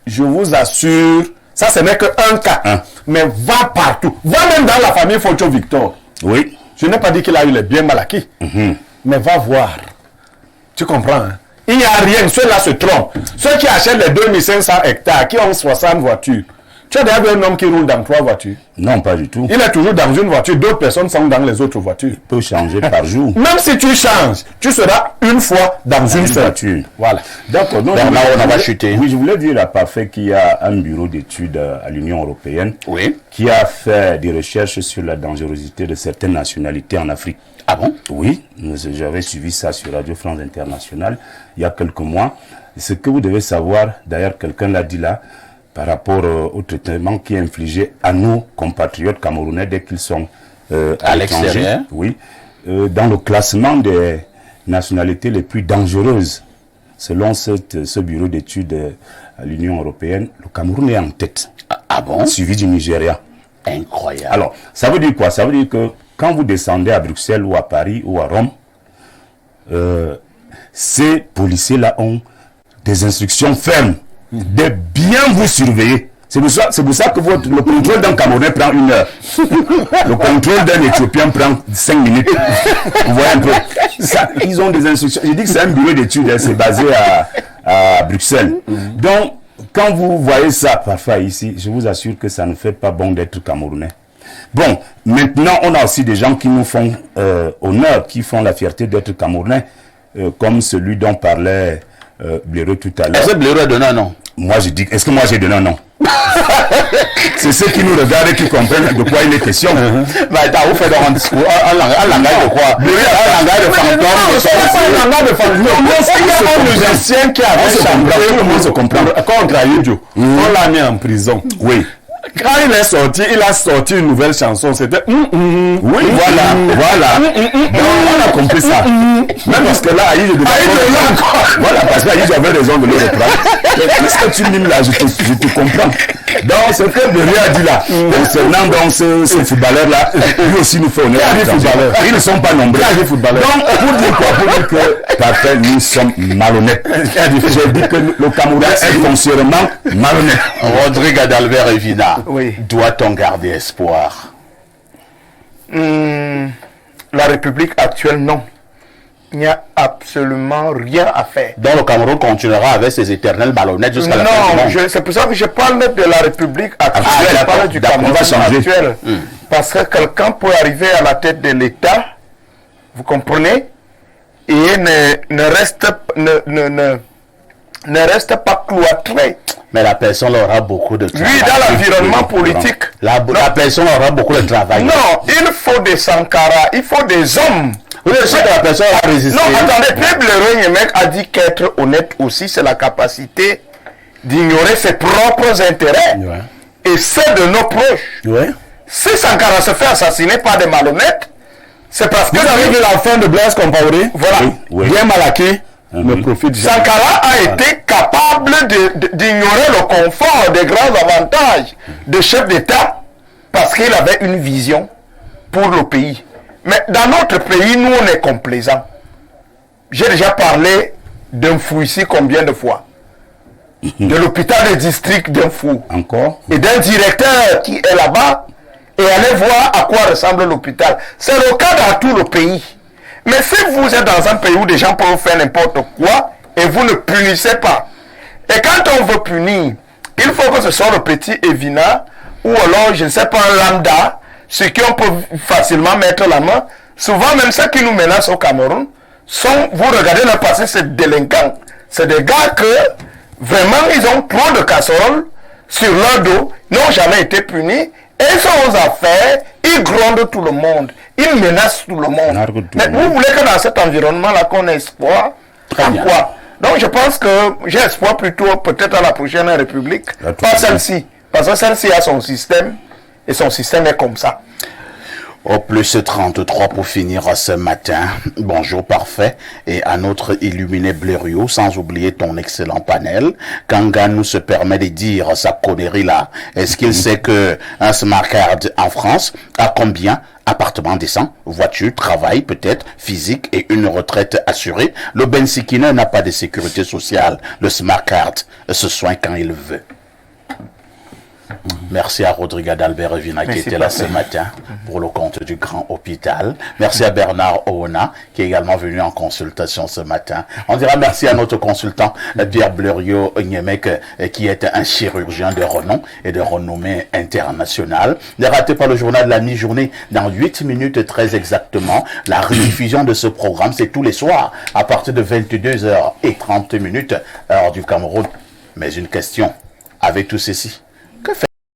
Je vous assure, ça ce n'est qu'un cas. Mais va partout. Va même dans la famille Focho Victor. Oui. Je n'ai pas dit qu'il a eu les biens mal acquis. Mais va voir. Tu comprends, hein? Il n'y a rien, ceux-là se trompent. Ceux qui achètent les 2500 hectares, qui ont 60 voitures, Tu as déjà vu un homme qui roule dans 3 voitures? Non, pas du tout. Il est toujours dans une voiture, d'autres personnes sont dans les autres voitures. Il peut changer par jour. Même si tu changes, tu seras une fois dans une seule voiture. Voilà. D'accord. Donc, on va chuter. Oui, je voulais dire à Parfait qu'il y a un bureau d'études à l'Union européenne qui a fait des recherches sur la dangerosité de certaines nationalités en Afrique. Ah bon? Oui, j'avais suivi ça sur Radio France Internationale il y a quelques mois. Ce que vous devez savoir, d'ailleurs, quelqu'un l'a dit là, par rapport au traitement qui est infligé à nos compatriotes camerounais dès qu'ils sont à l'extérieur. Oui. Dans le classement des nationalités les plus dangereuses, selon ce bureau d'études à l'Union européenne, le Cameroun est en tête. Ah bon? Suivi du Nigeria. Incroyable. Alors, ça veut dire quoi? Ça veut dire que quand vous descendez à Bruxelles ou à Paris ou à Rome, ces policiers-là ont des instructions fermes de bien vous surveiller. C'est pour ça que le contrôle d'un Camerounais prend 1 heure. Le contrôle d'un Éthiopien prend 5 minutes. Vous voyez un peu. Ça, ils ont des instructions. Je dis que c'est un bureau d'études, c'est basé à Bruxelles. Donc, quand vous voyez ça parfois ici, je vous assure que ça ne fait pas bon d'être Camerounais. Bon, maintenant, on a aussi des gens qui nous font honneur, qui font la fierté d'être Camerounais, comme celui dont parlait Blaireau tout à l'heure. Est-ce que Blaireau a donné un nom? Moi, je dis, est-ce que moi j'ai donné un nom? C'est ceux qui nous regardent et qui comprennent de quoi il est question. Bah, t'as fait dans un discours, un langage de quoi? Un langage de fantôme. Un langage de fantôme. Il y a un musicien qui avait chanté, tout le monde se comprend. Contre Ayudio. On l'a mis en prison. Oui. Quand il est sorti, il a sorti une nouvelle chanson. C'était oui, voilà. Donc, on a compris ça. Même parce que là, voilà, parce que Aïe, j'avais raison de le reprendre. Puisque tu mimes là, je te comprends. Donc, ce que Berry a dit là, concernant donc ce footballeur-là, lui aussi nous fait honneur. Ils ne sont pas nombreux. Donc, pour dire quoi? Pour dire que, parfait, nous sommes malhonnêtes. J'ai dit que le Cameroun est foncièrement malhonnête. Rodrigue Adalbert Evina. Doit-on garder espoir? La République actuelle, non. Il n'y a absolument rien à faire. Donc le Cameroun continuera avec ses éternels ballonnettes jusqu'à la fin du monde. C'est pour ça que je parle de la République actuelle. Je parle du Cameroun actuel. Parce que quelqu'un peut arriver à la tête de l'État, vous comprenez, et ne reste pas cloîtré. Mais la personne aura beaucoup de travail. Lui, dans l'environnement politique. La personne aura beaucoup de travail. Non, il faut des Sankara, il faut des hommes. Oui, c'est que la personne a résisté. Non, attendez, Blaireau Niemek a dit qu'être honnête aussi, c'est la capacité d'ignorer ses propres intérêts et ceux de nos proches. Si Sankara se fait assassiner par des malhonnêtes, c'est parce que... Vous avez vu la fin de Blaise Compaoré? Voilà. Bien malaqué. Sankara a été capable d'ignorer le confort des grands avantages de chef d'État parce qu'il avait une vision pour le pays. Mais dans notre pays, nous, on est complaisants. J'ai déjà parlé d'un fou ici combien de fois? De l'hôpital de district d'un fou. Encore? Et d'un directeur qui est là-bas et allez voir à quoi ressemble l'hôpital. C'est le cas dans tout le pays. Mais si vous êtes dans un pays où des gens peuvent faire n'importe quoi et vous ne punissez pas, et quand on veut punir, il faut que ce soit le petit Evina ou alors, je ne sais pas, un lambda, sur qui on peut facilement mettre la main. Souvent, même ceux qui nous menacent au Cameroun, vous regardez leur passé, c'est délinquants. C'est des gars que, vraiment, ils ont trop de casseroles sur leur dos, n'ont jamais été punis, et ils sont aux affaires, ils grondent tout le monde, ils menacent tout le monde. Mais vous voulez que dans cet environnement-là, qu'on ait espoir? Très bien. Quoi? Donc je pense que j'ai espoir plutôt peut-être à la prochaine République, pas celle-ci, parce que celle-ci a son système, et son système est comme ça. Au plus 33 pour finir ce matin. Bonjour Parfait et à notre illuminé Blériot, sans oublier ton excellent panel. Kanga nous se permet de dire sa connerie là. Est-ce qu'il sait que un smart card en France a combien? Appartement décent, voiture, travail peut-être, physique et une retraite assurée. Le Bensikina n'a pas de sécurité sociale. Le smart card se soigne quand il veut. Merci à Rodrigue Adalbert Evina qui était là ce matin pour le compte du Grand Hôpital. Merci à Bernard Oona qui est également venu en consultation ce matin. On dira merci à notre consultant Pierre Blériot Nyemek qui est un chirurgien de renom et de renommée internationale. Ne ratez pas le journal de la mi-journée dans 8 minutes très exactement. La rediffusion de ce programme, c'est tous les soirs à partir de 22h30 heure du Cameroun. Mais une question, avec tout ceci,